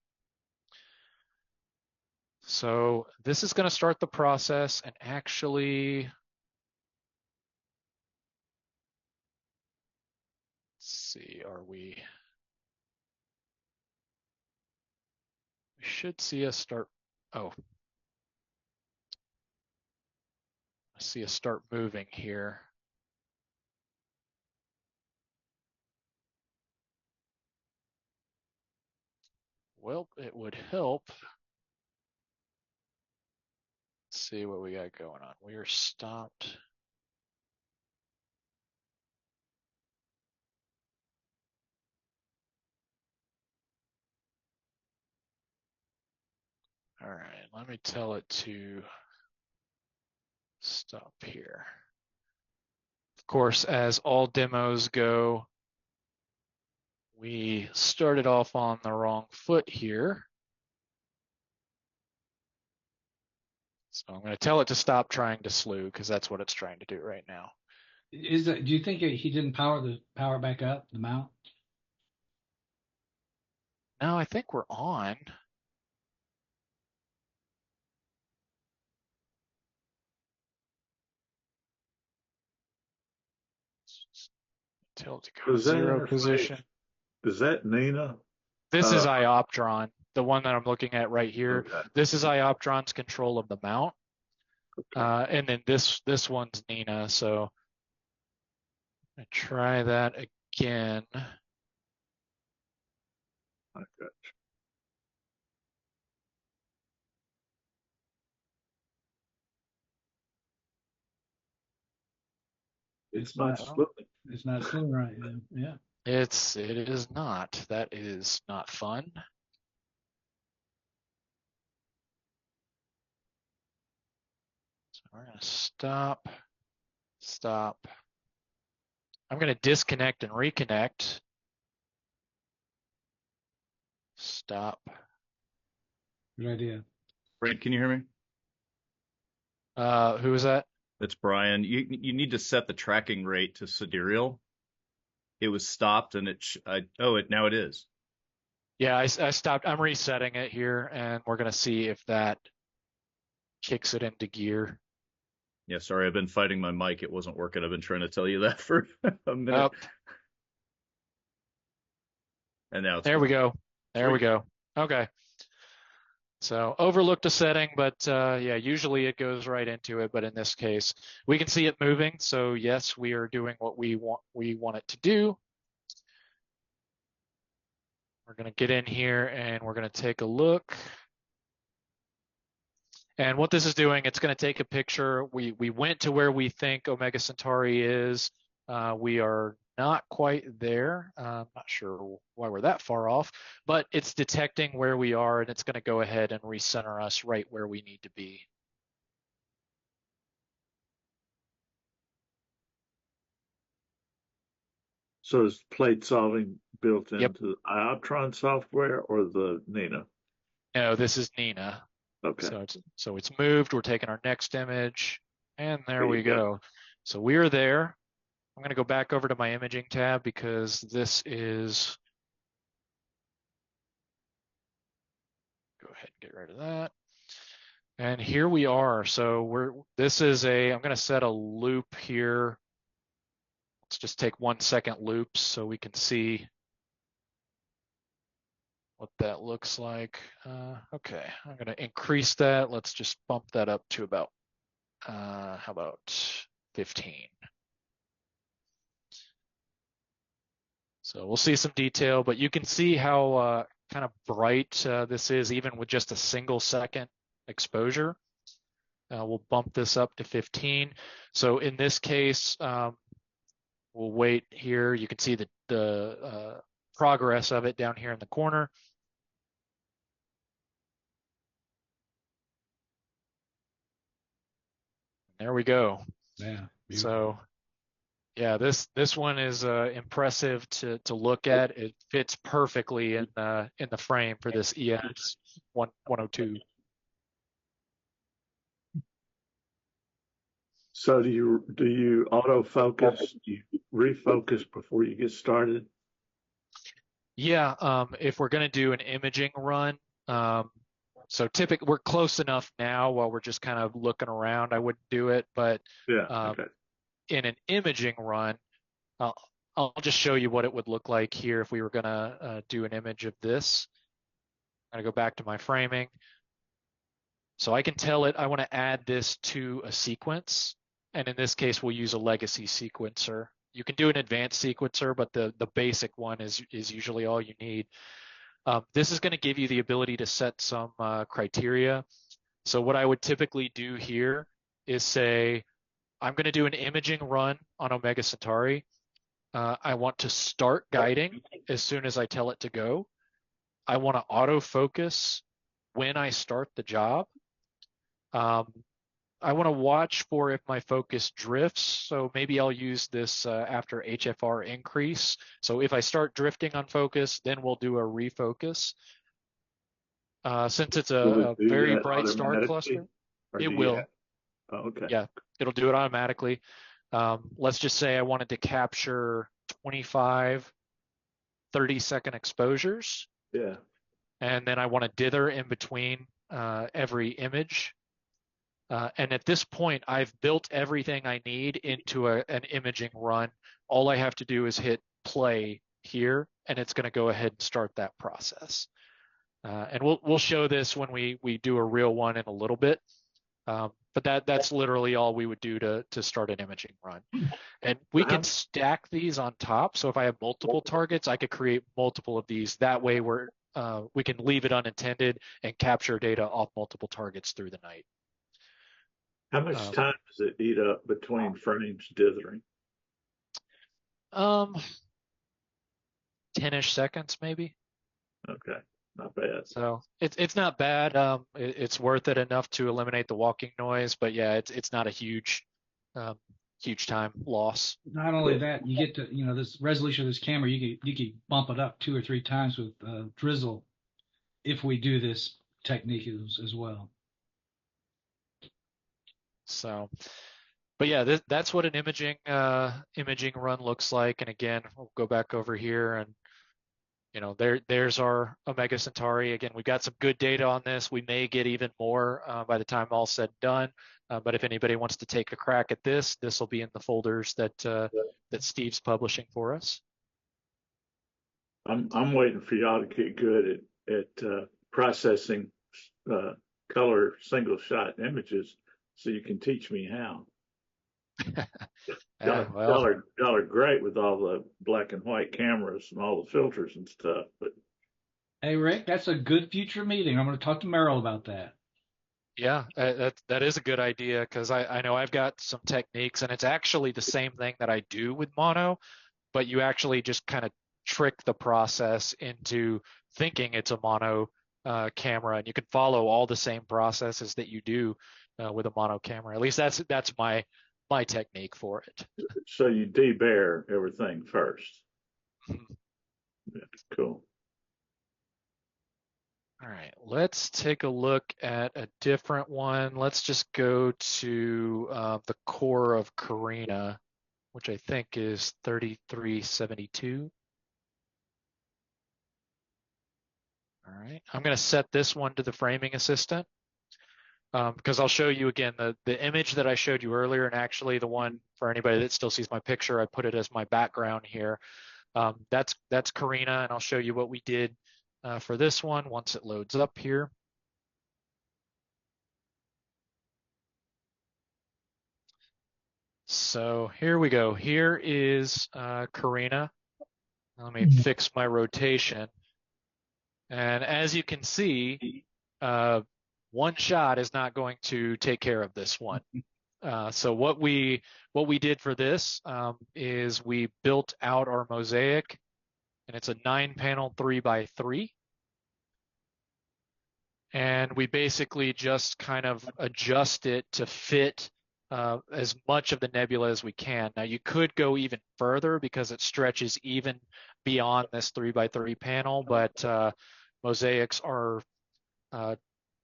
So this is going to start the process, and actually, let's see, we should see us start, oh, I see us start moving here. Well, it would help. Let's see what we got going on. We are stopped. All right, let me tell it to stop here. Of course, as all demos go, we started off on the wrong foot here. So I'm going to tell it to stop trying to slew because that's what it's trying to do right now. Do you think he didn't power back up the mount? No, I think we're on. Tell it to go to zero position. Is that Nina? This is Ioptron, the one that I'm looking at right here. Okay. This is Ioptron's control of the mount. Okay. And then this one's Nina. So I try that again. Okay. It's not slowing. It's not slowing right now. Yeah. It is not. That is not fun. So we're going to stop. I'm going to disconnect and reconnect. Stop. Good idea. Brent, can you hear me? Who is that? That's Brian. You need to set the tracking rate to sidereal. It was stopped and now it is. Yeah, I stopped. I'm resetting it here, and we're going to see if that kicks it into gear. Yeah, sorry, I've been fighting my mic. It wasn't working. I've been trying to tell you that for a minute. Oh. And now it's there we go. There we go. Okay. So overlooked a setting, but yeah, usually it goes right into it. But in this case, we can see it moving. So yes, we are doing what we want it to do. We're going to get in here and we're going to take a look. And what this is doing, it's going to take a picture. We went to where we think Omega Centauri is. We are not quite there. I'm not sure why we're that far off, but it's detecting where we are, and it's going to go ahead and recenter us right where we need to be. So is plate solving built into Yep. the Ioptron software or the Nina? No, this is Nina. Okay. So it's moved. We're taking our next image, and there we go. So we are there. I'm going to go back over to my imaging tab because this is, go ahead and get rid of that. And here we are. So this is I'm going to set a loop here. Let's just take 1 second loops so we can see what that looks like. Okay, I'm going to increase that. Let's just bump that up to about, how about 15? So we'll see some detail, but you can see how kind of bright this is even with just a single second exposure. We'll bump this up to 15. So in this case, we'll wait here. You can see the progress of it down here in the corner. There we go. Yeah. So yeah, this one is impressive to look at. It fits perfectly in the frame for this EMS 102. So do you autofocus? Do you refocus before you get started? Yeah, if we're going to do an imaging run, so typically we're close enough now while we're just kind of looking around, I wouldn't do it, but Yeah. Okay. in an imaging run, I'll just show you what it would look like here if we were going to do an image of this. I'm going to go back to my framing. So I can tell it I want to add this to a sequence, and in this case, we'll use a legacy sequencer. You can do an advanced sequencer, but the basic one is usually all you need. This is going to give you the ability to set some criteria. So what I would typically do here is say, I'm going to do an imaging run on Omega Centauri. I want to start guiding as soon as I tell it to go. I want to autofocus when I start the job. I want to watch for if my focus drifts. So maybe I'll use this after HFR increase. So if I start drifting on focus, then we'll do a refocus. Since it's a very bright star cluster, it will. Oh, okay. Yeah, it'll do it automatically. Let's just say I wanted to capture 25 30-second exposures. Yeah. And then I want to dither in between every image. And at this point, I've built everything I need into an imaging run. All I have to do is hit play here, and it's going to go ahead and start that process. And we'll show this when we do a real one in a little bit. But that's literally all we would do to start an imaging run. And we can stack these on top. So if I have multiple targets, I could create multiple of these. That way we can leave it unintended and capture data off multiple targets through the night. How much time does it eat up between frames dithering? 10-ish seconds maybe. Okay, not bad. So it's not bad. It's worth it enough to eliminate the walking noise, but yeah, it's not a huge time loss. Not only that, you get to, this resolution of this camera, you could bump it up 2 or 3 times with drizzle if we do this technique as well. So, but yeah, that's what an imaging run looks like. And again, we'll go back over here and there's our Omega Centauri. Again, we've got some good data on this. We may get even more by the time all said and done. But if anybody wants to take a crack at this will be in the folders that Steve's publishing for us. I'm waiting for y'all to get good at processing color single shot images, so you can teach me how. Y'all are great with all the black and white cameras and all the filters and stuff, but hey Rick, that's a good future meeting. I'm going to talk to Merrill about that. Yeah, that is a good idea, because I know I've got some techniques, and it's actually the same thing that I do with mono, but you actually just kind of trick the process into thinking it's a mono camera, and you can follow all the same processes that you do with a mono camera. At least that's my technique for it. So you debear everything first. Yeah, cool. All right, let's take a look at a different one. Let's just go to the core of Carina, which I think is 3372. All right, I'm going to set this one to the framing assistant because I'll show you again the image that I showed you earlier, and actually the one for anybody that still sees my picture, I put it as my background here. That's Carina, and I'll show you what we did for this one once it loads up here. So here we go. Here is Carina. Let me fix my rotation. And as you can see, one shot is not going to take care of this one. So what we did for this is we built out our mosaic, and it's a 9-panel 3x3. And we basically just kind of adjust it to fit as much of the nebula as we can. Now you could go even further because it stretches even beyond this 3x3 panel, but mosaics are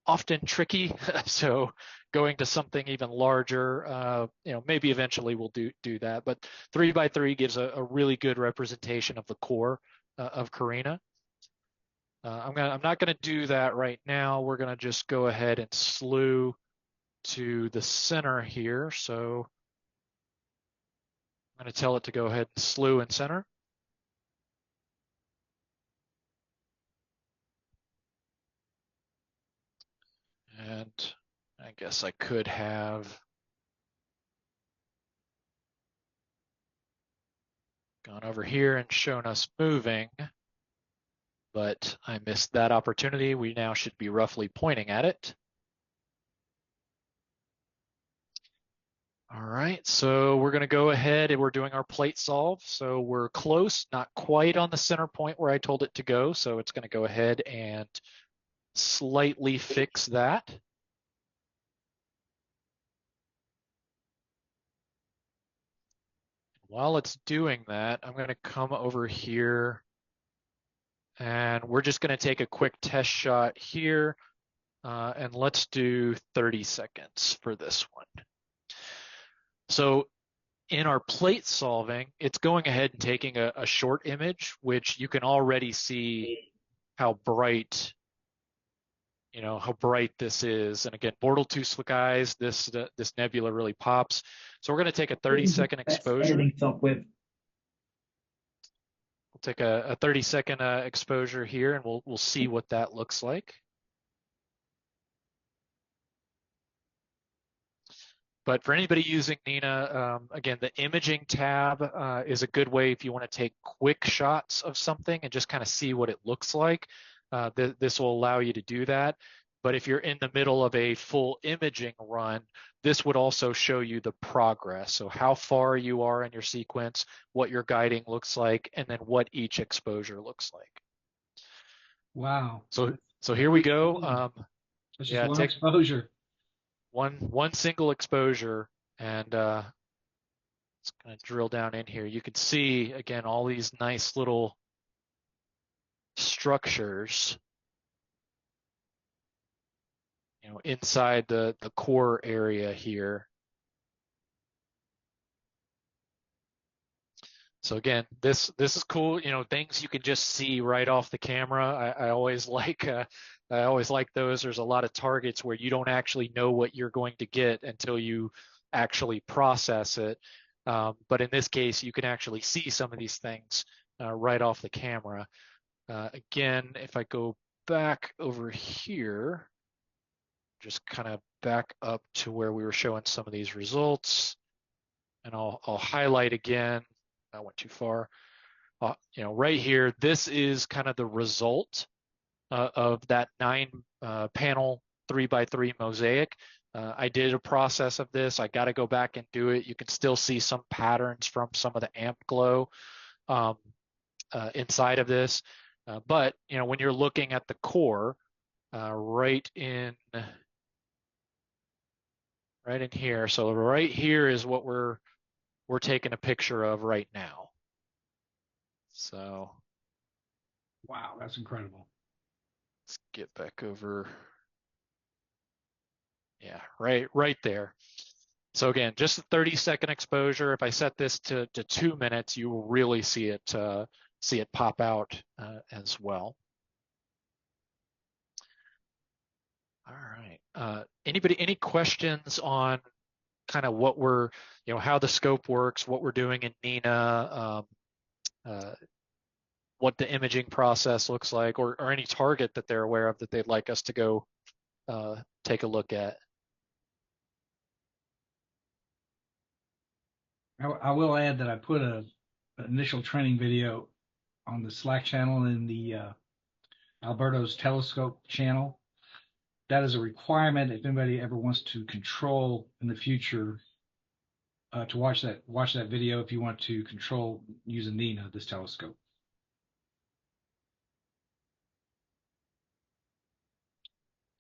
often tricky. So going to something even larger, maybe eventually we'll do that. But 3x3 gives a really good representation of the core of Carina. I'm not gonna do that right now. We're gonna just go ahead and slew to the center here. So I'm gonna tell it to go ahead and slew and center. And I guess I could have gone over here and shown us moving, but I missed that opportunity. We now should be roughly pointing at it. All right, so we're gonna go ahead and we're doing our plate solve. So we're close, not quite on the center point where I told it to go. So it's gonna go ahead and slightly fix that. While it's doing that, I'm going to come over here and we're just going to take a quick test shot here. And let's do 30 seconds for this one. So in our plate solving, it's going ahead and taking a short image, which you can already see how bright this is. And again, Bortle 2 slick eyes, this nebula really pops. So we're going to take a 30-second exposure. We'll take a 30-second exposure here, and we'll see what that looks like. But for anybody using Nina, again, the imaging tab is a good way if you want to take quick shots of something and just kind of see what it looks like. This will allow you to do that. But if you're in the middle of a full imaging run, this would also show you the progress. So how far you are in your sequence, what your guiding looks like, and then what each exposure looks like. Wow. So here we go. It's just one exposure. One single exposure, and it's going to drill down in here. You can see, again, all these nice little structures, inside the core area here. So again, this is cool. Things you can just see right off the camera. I always like those. There's a lot of targets where you don't actually know what you're going to get until you actually process it. But in this case, you can actually see some of these things right off the camera. Again, if I go back over here, just kind of back up to where we were showing some of these results, and I'll highlight again. I went too far. Right here, this is kind of the result of that 9-panel 3x3 mosaic. I did a process of this. I got to go back and do it. You can still see some patterns from some of the amp glow inside of this. But when you're looking at the core, right in here. So right here is what we're taking a picture of right now. So. Wow, that's incredible. Let's get back over. Yeah, right there. So again, just a 30-second exposure. If I set this to 2 minutes, you will really see it pop out as well. All right. Any questions on kind of what we're, how the scope works, what we're doing in Nina, what the imaging process looks like, or any target that they're aware of that they'd like us to go take a look at? I will add that I put an initial training video on the Slack channel and in the Alberto's Telescope channel. That is a requirement if anybody ever wants to control in the future to watch that video if you want to control using Nina, this telescope.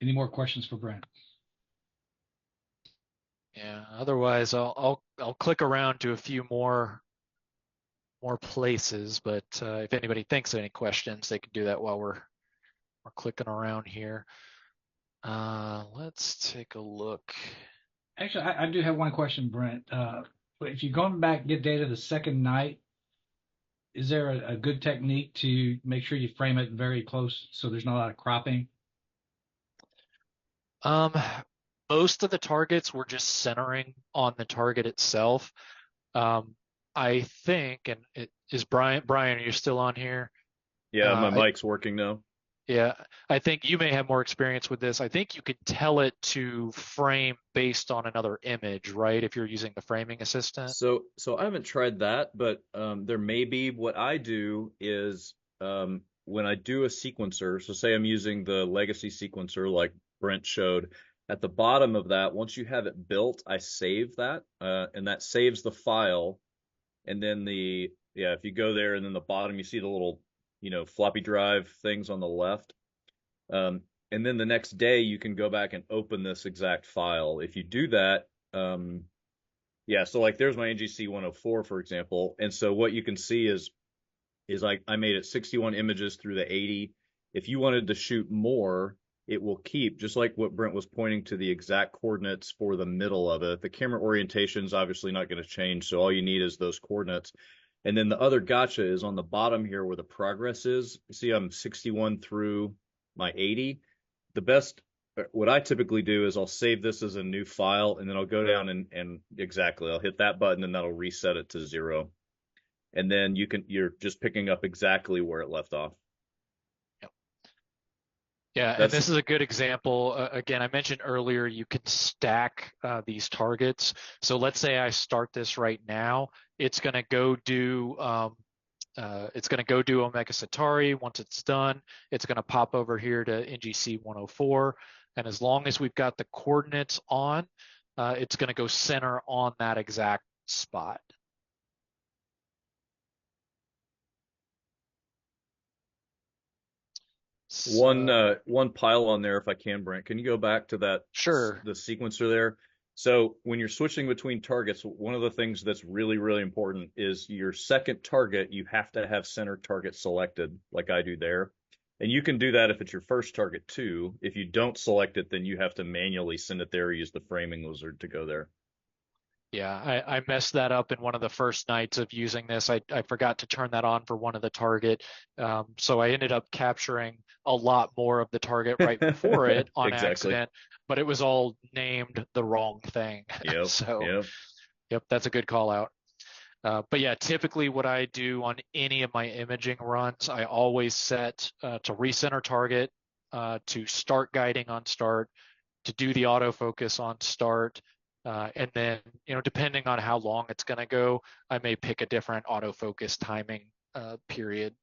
Any more questions for Brent? Yeah. Otherwise, I'll click around to a few more places, but if anybody thinks of any questions, they can do that while we're clicking around here. Let's take a look. Actually, I do have one question, Brent. But if you're going back and get data the second night, is there a good technique to make sure you frame it very close so there's not a lot of cropping? Most of the targets were just centering on the target itself. I think, and is Brian, are you still on here? Yeah, my mic's working now. Yeah, I think you may have more experience with this. I think you could tell it to frame based on another image, right? If you're using the framing assistant. So I haven't tried that, but there may be. What I do is when I do a sequencer, so say I'm using the legacy sequencer like Brent showed, at the bottom of that, once you have it built, I save that, and that saves the file. And then if you go there and then the bottom, you see the little, floppy drive things on the left. And then the next day you can go back and open this exact file. If you do that, so like there's my NGC 104, for example. And so what you can see is like I made it 61 images through the 80. If you wanted to shoot more, it will keep, just like what Brent was pointing to, the exact coordinates for the middle of it. The camera orientation is obviously not going to change, so all you need is those coordinates. And then the other gotcha is on the bottom here where the progress is. You see I'm 61 through my 80. What I typically do is I'll save this as a new file, and then I'll go down and exactly, I'll hit that button and that'll reset it to 0. And then you're just picking up exactly where it left off. Yeah, and this is a good example. Again, I mentioned earlier you can stack these targets. So let's say I start this right now. It's going to go do Omega Centauri. Once it's done, it's going to pop over here to NGC 104. And as long as we've got the coordinates on, it's going to go center on that exact spot. One pile on there, if I can, Brent. Can you go back to that? Sure. The sequencer there. So when you're switching between targets, one of the things that's really, really important is your second target, you have to have center target selected, like I do there. And you can do that if it's your first target too. If you don't select it, then you have to manually send it there or use the framing wizard to go there. Yeah, I messed that up in one of the first nights of using this. I forgot to turn that on for one of the target. So I ended up capturing a lot more of the target right before it on accident, but it was all named the wrong thing. Yep. So, yep, that's a good call out. But yeah, typically what I do on any of my imaging runs, I always set to recenter target, to start guiding on start, to do the autofocus on start. And then, depending on how long it's going to go, I may pick a different autofocus timing period.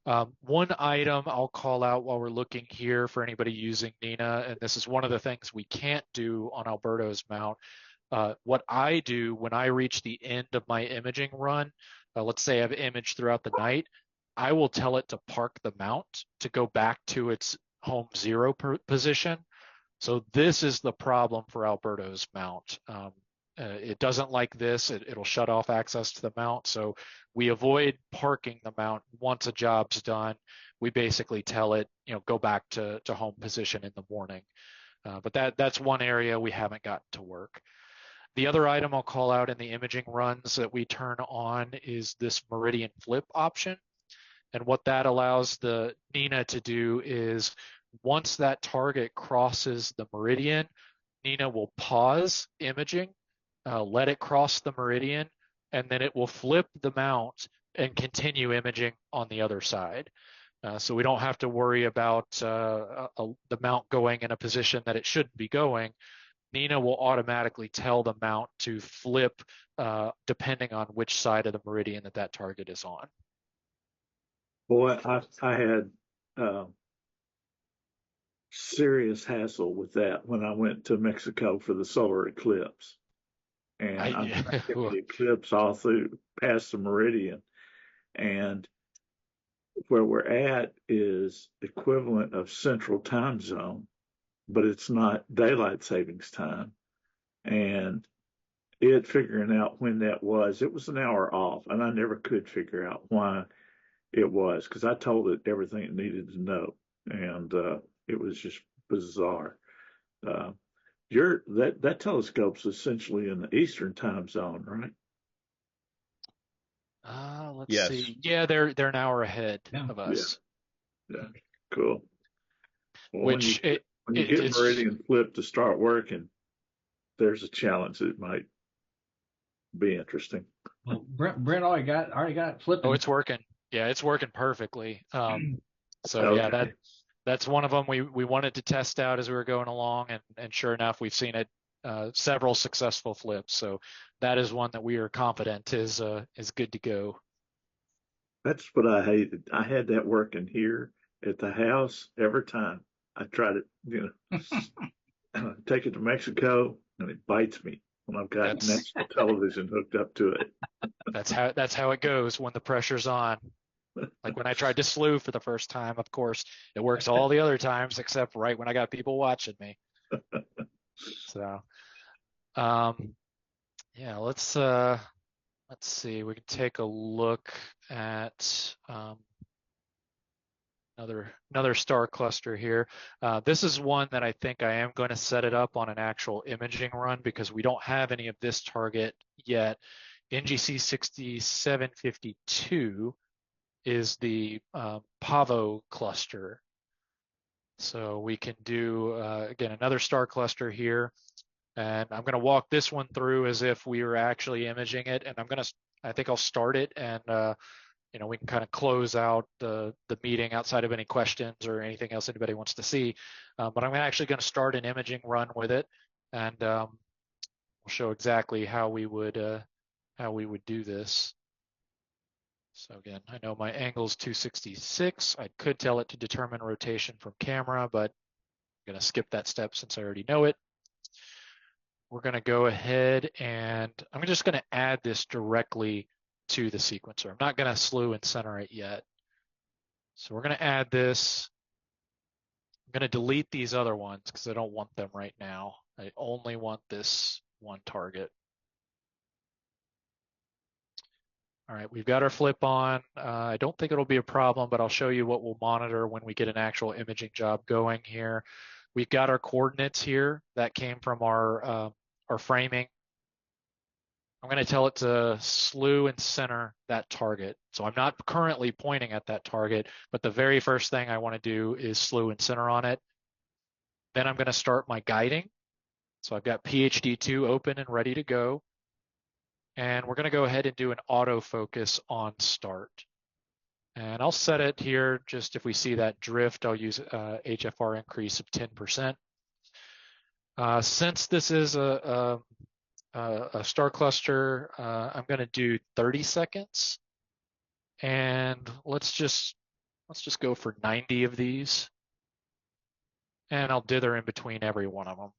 One item I'll call out while we're looking here for anybody using Nina, and this is one of the things we can't do on Alberto's mount. What I do when I reach the end of my imaging run, let's say I've imaged throughout the night, I will tell it to park the mount to go back to its home 0 position. So this is the problem for Alberto's mount. It doesn't like this. It'll shut off access to the mount. So we avoid parking the mount. Once a job's done, we basically tell it, go back to home position in the morning. But that's one area we haven't gotten to work. The other item I'll call out in the imaging runs that we turn on is this meridian flip option. And what that allows the Nina to do is once that target crosses the meridian, Nina will pause imaging, let it cross the meridian, and then it will flip the mount and continue imaging on the other side. So we don't have to worry about the mount going in a position that it shouldn't be going. Nina will automatically tell the mount to flip depending on which side of the meridian that target is on. Boy, I had serious hassle with that when I went to Mexico for the solar eclipse. And I'm trying to get the eclipse all through past the meridian. And where we're at is equivalent of central time zone, but it's not daylight savings time. And it figuring out when that was, it was an hour off, and I never could figure out why it was, because I told it everything it needed to know, and it was just bizarre. That telescope's essentially in the Eastern time zone, right? Let's Yes. see. Yeah, they're an hour ahead of us. Yeah, cool. Well, Which when you get meridian flip to start working, there's a challenge that might be interesting. Well, Brent already got it flipping. Oh, it's working. Yeah, it's working perfectly. So Okay. yeah, that's one of them we wanted to test out as we were going along, and sure enough, we've seen it several successful flips. So that is one that we are confident is good to go. That's what I hated. I had that working here at the house every time I tried to, take it to Mexico, and it bites me when I've got national television hooked up to it. That's how it goes when the pressure's on. Like when I tried to slew for the first time, of course, it works all the other times except right when I got people watching me. So, yeah, let's see. We can take a look at another star cluster here. This is one that I think I am going to set it up on an actual imaging run because we don't have any of this target yet. NGC 6752 is the Pavo cluster. So we can do, again, another star cluster here. And I'm going to walk this one through as if we were actually imaging it. And I think I'll start it and, we can kind of close out the meeting outside of any questions or anything else anybody wants to see. But I'm actually going to start an imaging run with it. And we'll show exactly how we would do this. So again, I know my angle is 266. I could tell it to determine rotation from camera, but I'm going to skip that step since I already know it. We're going to go ahead and I'm just going to add this directly to the sequencer. I'm not going to slew and center it yet. So we're going to add this. I'm going to delete these other ones because I don't want them right now. I only want this one target. All right, we've got our flip on. I don't think it'll be a problem, but I'll show you what we'll monitor when we get an actual imaging job going here. We've got our coordinates here that came from our framing. I'm going to tell it to slew and center that target. So I'm not currently pointing at that target, but the very first thing I want to do is slew and center on it. Then I'm going to start my guiding. So I've got PhD2 open and ready to go. And we're going to go ahead and do an autofocus on start. And I'll set it here, just if we see that drift, I'll use HFR increase of 10%. Since this is a star cluster, I'm going to do 30 seconds. And let's just go for 90 of these. And I'll dither in between every one of them.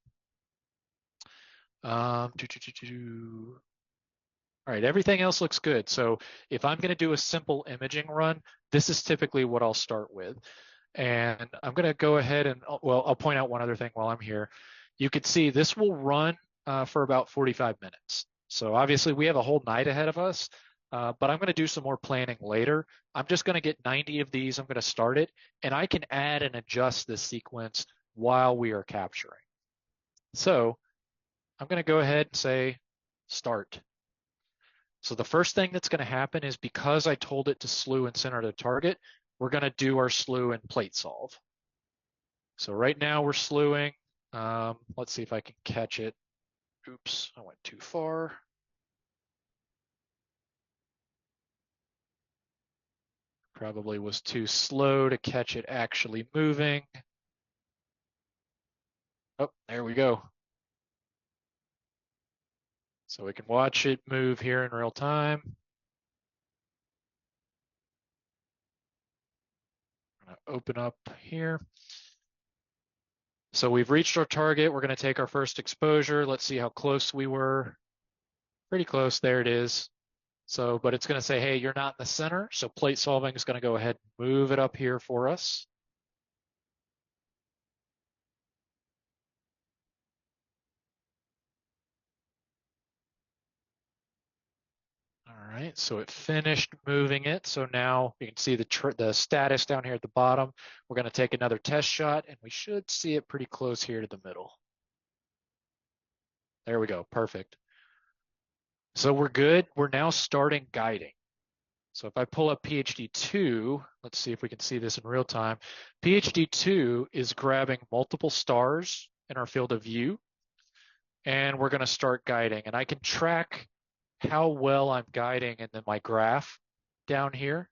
All right, everything else looks good. So if I'm going to do a simple imaging run, this is typically what I'll start with. And I'm going to go ahead and, well, I'll point out one other thing while I'm here. You can see this will run for about 45 minutes. So obviously we have a whole night ahead of us, but I'm going to do some more planning later. I'm just going to get 90 of these. I'm going to start it, and I can add and adjust this sequence while we are capturing. So I'm going to go ahead and say start. So the first thing that's going to happen is because I told it to slew and center the target, we're going to do our slew and plate solve. So right now we're slewing. Let's see if I can catch it. Oops, I went too far. Probably was too slow to catch it actually moving. Oh, there we go. So we can watch it move here in real time. I'm going to open up here. So we've reached our target. We're going to take our first exposure. Let's see how close we were. Pretty close. There it is. So, but it's going to say, hey, you're not in the center. So plate solving is going to go ahead and move it up here for us. All right, so it finished moving it. So now you can see the status down here at the bottom. We're going to take another test shot, and we should see it pretty close here to the middle. There we go, perfect. So we're good. We're now starting guiding. So if I pull up PhD2, let's see if we can see this in real time. PhD2 is grabbing multiple stars in our field of view, and we're going to start guiding. And I can track how well I'm guiding in my graph down here.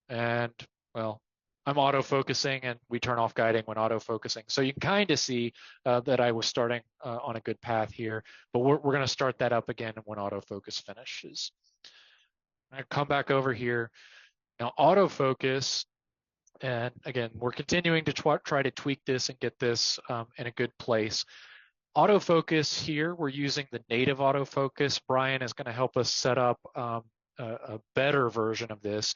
And, well, I'm auto-focusing, and we turn off guiding when auto-focusing. So you can kind of see that I was starting on a good path here, but we're going to start that up again when autofocus finishes. I come back over here. Now, autofocus, and again, we're continuing to try to tweak this and get this in a good place. Autofocus here, we're using the native autofocus. Brian is going to help us set up a better version of this.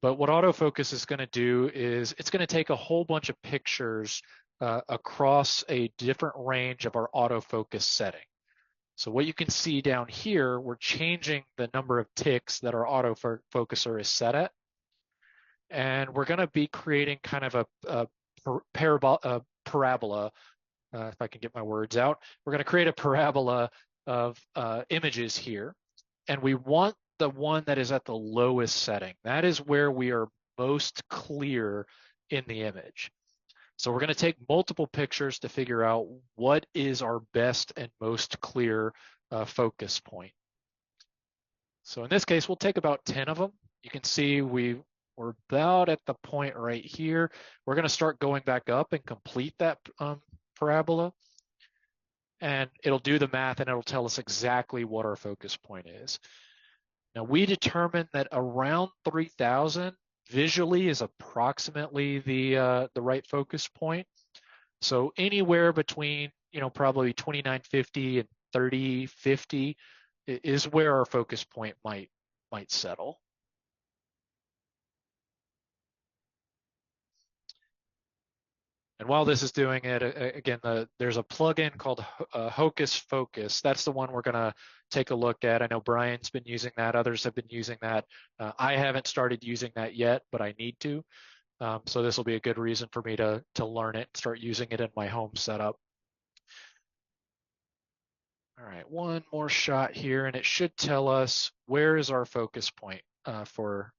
But what autofocus is going to do is it's going to take a whole bunch of pictures across a different range of our autofocus setting. So what you can see down here, we're changing the number of ticks that our autofocuser is set at. And we're going to be creating kind of a parabola, if I can get my words out. We're going to create a parabola of images here. And we want the one that is at the lowest setting. That is where we are most clear in the image. So we're going to take multiple pictures to figure out what is our best and most clear focus point. So in this case, we'll take about 10 of them. You can see we're about at the point right here. We're going to start going back up and complete that parabola. And it'll do the math, and it'll tell us exactly what our focus point is. Now, we determined that around 3,000 visually is approximately the right focus point. So anywhere between, probably 2950 and 3050 is where our focus point might settle. And while this is doing it, again, there's a plugin called Hocus Focus. That's the one we're going to take a look at. I know Brian's been using that. Others have been using that. I haven't started using that yet, but I need to. So this will be a good reason for me to learn it, start using it in my home setup. All right, one more shot here, and it should tell us where is our focus point for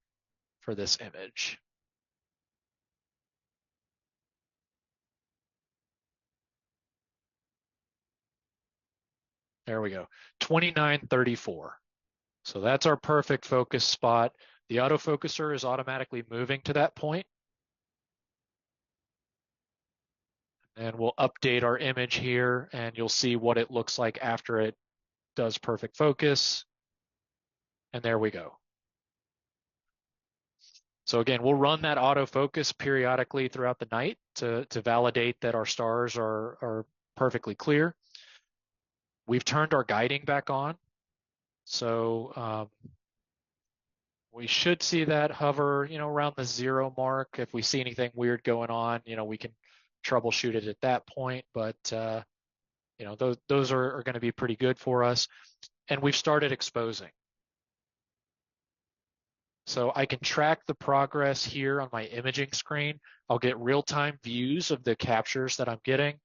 this image. There we go, 2934. So that's our perfect focus spot. The autofocuser is automatically moving to that point. And we'll update our image here, and you'll see what it looks like after it does perfect focus. And there we go. So again, we'll run that autofocus periodically throughout the night to validate that our stars are perfectly clear. We've turned our guiding back on. So we should see that hover, around the 0 mark. If we see anything weird going on, we can troubleshoot it at that point. But, those are going to be pretty good for us. And we've started exposing. So I can track the progress here on my imaging screen. I'll get real-time views of the captures that I'm getting.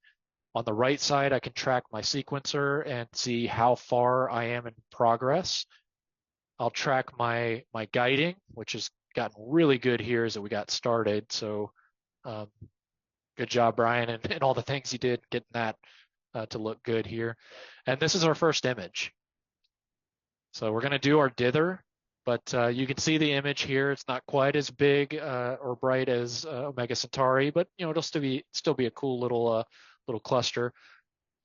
On the right side, I can track my sequencer and see how far I am in progress. I'll track my guiding, which has gotten really good here as we got started. So good job, Brian, and all the things you did getting that to look good here. And this is our first image. So we're going to do our dither, but you can see the image here. It's not quite as big or bright as Omega Centauri, but it'll still be a cool little cluster.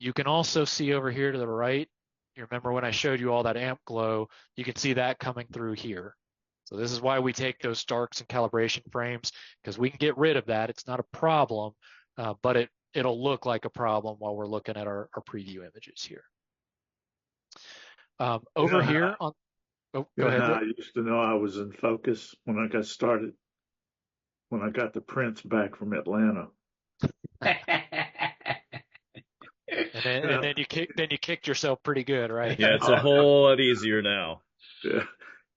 You can also see over here to the right, you remember when I showed you all that amp glow, you can see that coming through here. So this is why we take those Starks and calibration frames, because we can get rid of that. It's not a problem, but it'll look like a problem while we're looking at our preview images here. Over here on, oh, go ahead. I used to know I was in focus when I got started, when I got the prints back from Atlanta. And then you kicked yourself pretty good, right? Yeah, it's a whole lot easier now. Yeah.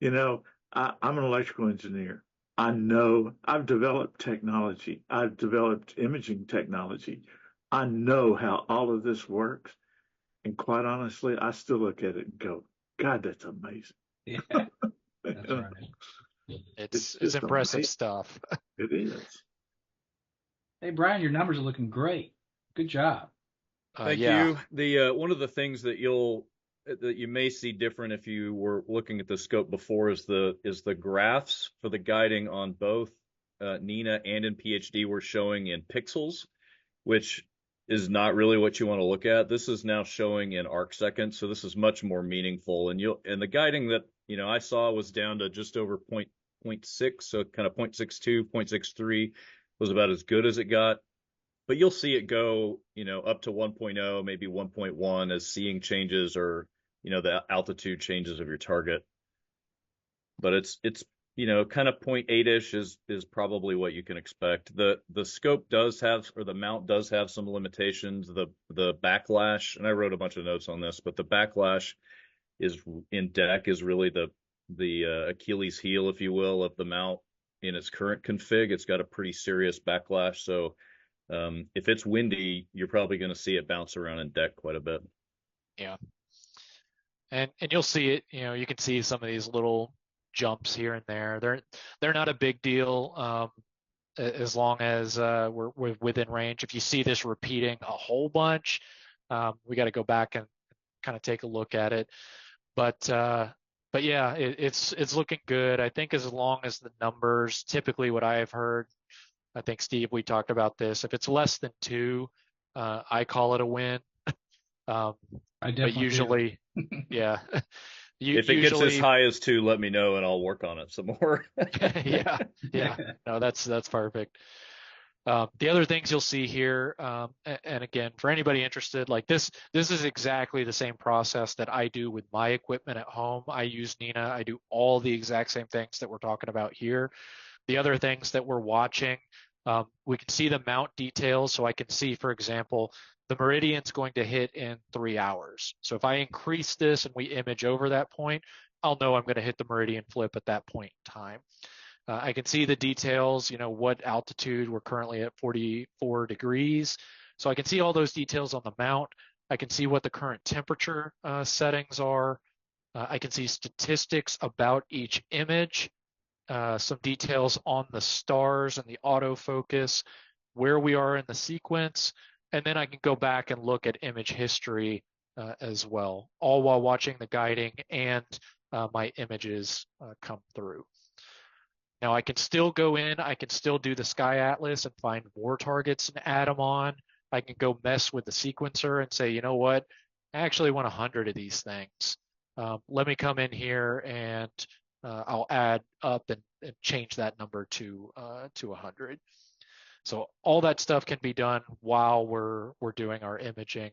You know, I'm an electrical engineer. I know I've developed technology. I've developed imaging technology. I know how all of this works. And quite honestly, I still look at it and go, God, that's amazing. Yeah, that's right. It's impressive stuff. It is. Hey, Brian, your numbers are looking great. Good job. Thank you. The one of the things that you may see different if you were looking at the scope before is the graphs for the guiding on both Nina and in PhD we're showing in pixels, which is not really what you want to look at. This is now showing in arc seconds, so this is much more meaningful. And the guiding that I saw was down to just over 0.6, so kind of 0.62, 0.63 was about as good as it got. But you'll see it go, up to 1.0, maybe 1.1 as seeing changes or, the altitude changes of your target. But it's kind of 0.8-ish is probably what you can expect. The scope does have, or the mount does have some limitations. The backlash, and I wrote a bunch of notes on this, but the backlash is in deck is really the Achilles heel, if you will, of the mount in its current config. It's got a pretty serious backlash, so if it's windy, you're probably going to see it bounce around in deck quite a bit. Yeah. And you'll see it, you can see some of these little jumps here and there. They're not a big deal as long as we're within range. If you see this repeating a whole bunch, we got to go back and kind of take a look at it. But yeah, it's looking good. I think as long as the numbers, typically what I have heard, I think, Steve, we talked about this. If it's less than 2, I call it a win. I definitely but usually, yeah. If it gets as high as 2, let me know and I'll work on it some more. Yeah. No, that's perfect. The other things you'll see here, and again, for anybody interested, like this is exactly the same process that I do with my equipment at home. I use Nina. I do all the exact same things that we're talking about here. The other things that we're watching, we can see the mount details. So I can see, for example, the meridian's going to hit in 3 hours. So if I increase this and we image over that point, I'll know I'm going to hit the meridian flip at that point in time. I can see the details, what altitude. We're currently at 44 degrees. So I can see all those details on the mount. I can see what the current temperature settings are. I can see statistics about each image. Some details on the stars and the autofocus, where we are in the sequence, and then I can go back and look at image history as well, all while watching the guiding and my images come through. Now I can still go in, I can still do the Sky Atlas and find more targets and add them on. I can go mess with the sequencer and say, you know what, I actually want 100 of these things. Let me come in here and I'll add up and change that number to 100. So all that stuff can be done while we're doing our imaging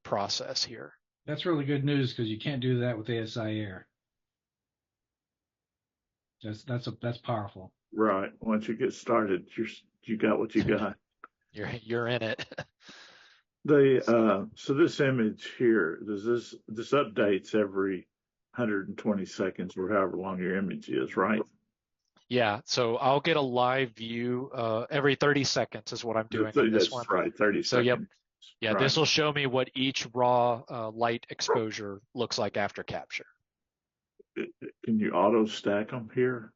process here. That's really good news because you can't do that with ASI Air. That's powerful. Right. Once you get started, you got what you got. You're in it. So this image here, this updates every 120 seconds or however long your image is, right? Yeah, so I'll get a live view every 30 seconds is what I'm doing on this one. Right, 30 seconds. So yep. Yeah, right. This will show me what each raw light exposure looks like after capture. Can you auto stack them here?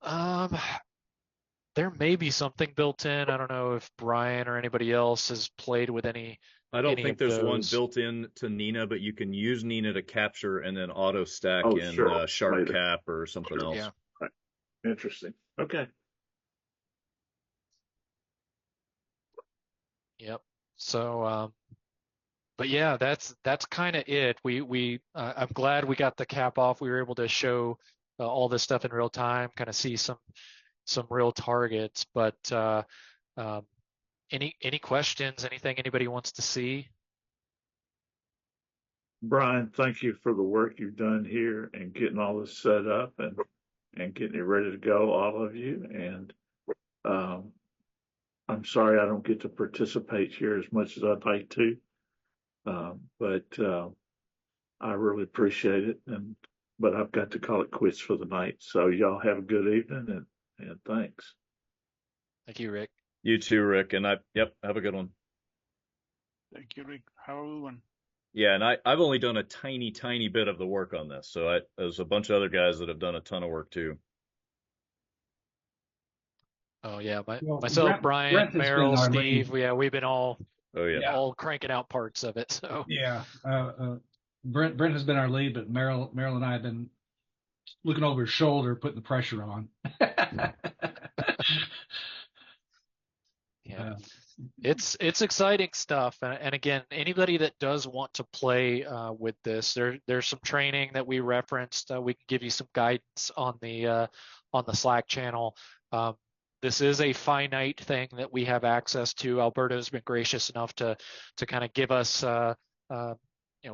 There may be something built in. I don't know if Brian or anybody else has played with any. I don't think there's one built in to Nina, but you can use Nina to capture and then auto stack in SharpCap or something else. Yeah. Right. Interesting. Okay. Yep. So, but yeah, that's kind of it. I'm glad we got the cap off. We were able to show all this stuff in real time, kind of see some real targets. But um, any questions? Anything anybody wants to see? Brian, thank you for the work you've done here and getting all this set up and getting it ready to go, all of you. And um, I'm sorry I don't get to participate here as much as I'd like to, but I really appreciate it. But I've got to call it quits for the night. So y'all have a good evening and thanks. Thank you, Rick. You too, Rick. And yep, have a good one. Thank you, Rick. Have a good one. Yeah, and I've only done a tiny bit of the work on this. So there's a bunch of other guys that have done a ton of work too. Oh yeah, Well, myself, Brian, Brent has been Merrill, our Steve. lead. Yeah, we've been all all cranking out parts of it. So Yeah. Brent has been our lead, but Merrill and I have been looking over his shoulder, putting the pressure on. yeah, it's exciting stuff. And again, anybody that does want to play with this, there's some training that we referenced. We can give you some guidance on the Slack channel. This is a finite thing that we have access to. Alberto's been gracious enough to kind of give us a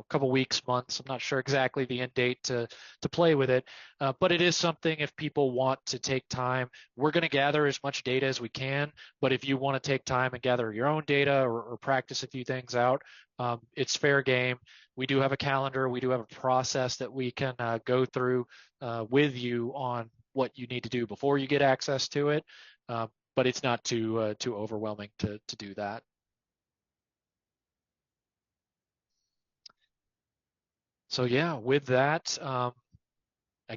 couple weeks, months. I'm not sure exactly the end date to play with it, but it is something. If people want to take time, we're going to gather as much data as we can. But if you want to take time and gather your own data or practice a few things out, it's fair game. We do have a calendar. We do have a process that we can go through with you on what you need to do before you get access to it. But it's not too overwhelming to do that. So yeah, with that, I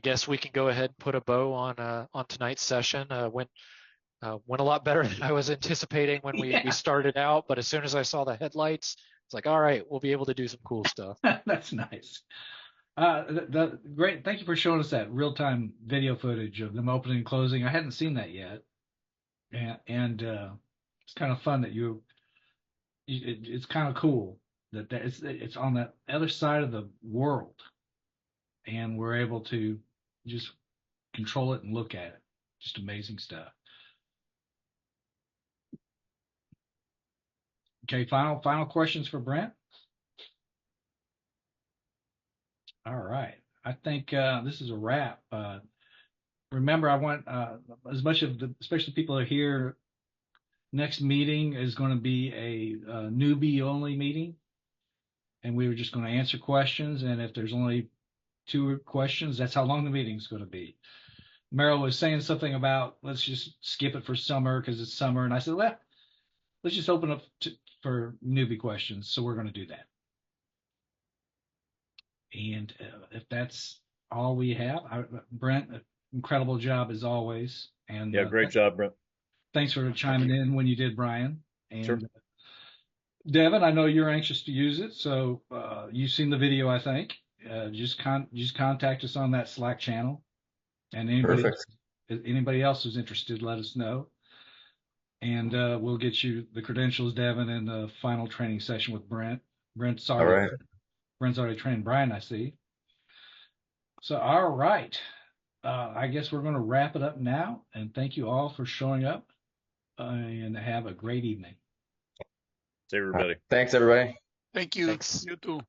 guess we can go ahead and put a bow on tonight's session. Went a lot better than I was anticipating when we started out, but as soon as I saw the headlights, it's like, all right, we'll be able to do some cool stuff. That's nice. Great. Thank you for showing us that real-time video footage of them opening and closing. I hadn't seen that yet, and it's kind of fun that it's kind of cool that it's on the other side of the world, and we're able to just control it and look at it. Just amazing stuff. Okay, final questions for Brent. All right. I think this is a wrap. Remember, I want as much of especially people who are here. Next meeting is going to be a newbie only meeting, and we were just going to answer questions. And if there's only 2 questions, that's how long the meeting is going to be. Merrill was saying something about let's just skip it for summer because it's summer, and I said, well, let's just open up for newbie questions. So we're going to do that. And if that's all we have, Brent, incredible job as always. And yeah, great job, Brent. Thanks for chiming in when you did, Brian. And sure. Devin, I know you're anxious to use it, so you've seen the video, I think. Just contact us on that Slack channel, and anybody else who's interested, let us know, and we'll get you the credentials, Devin, in the final training session with Brent. Brent's already trained Brian, I see. So, all right. I guess we're going to wrap it up now, and thank you all for showing up, and have a great evening. See everybody. Thanks, everybody. Thank you. Thanks. You too.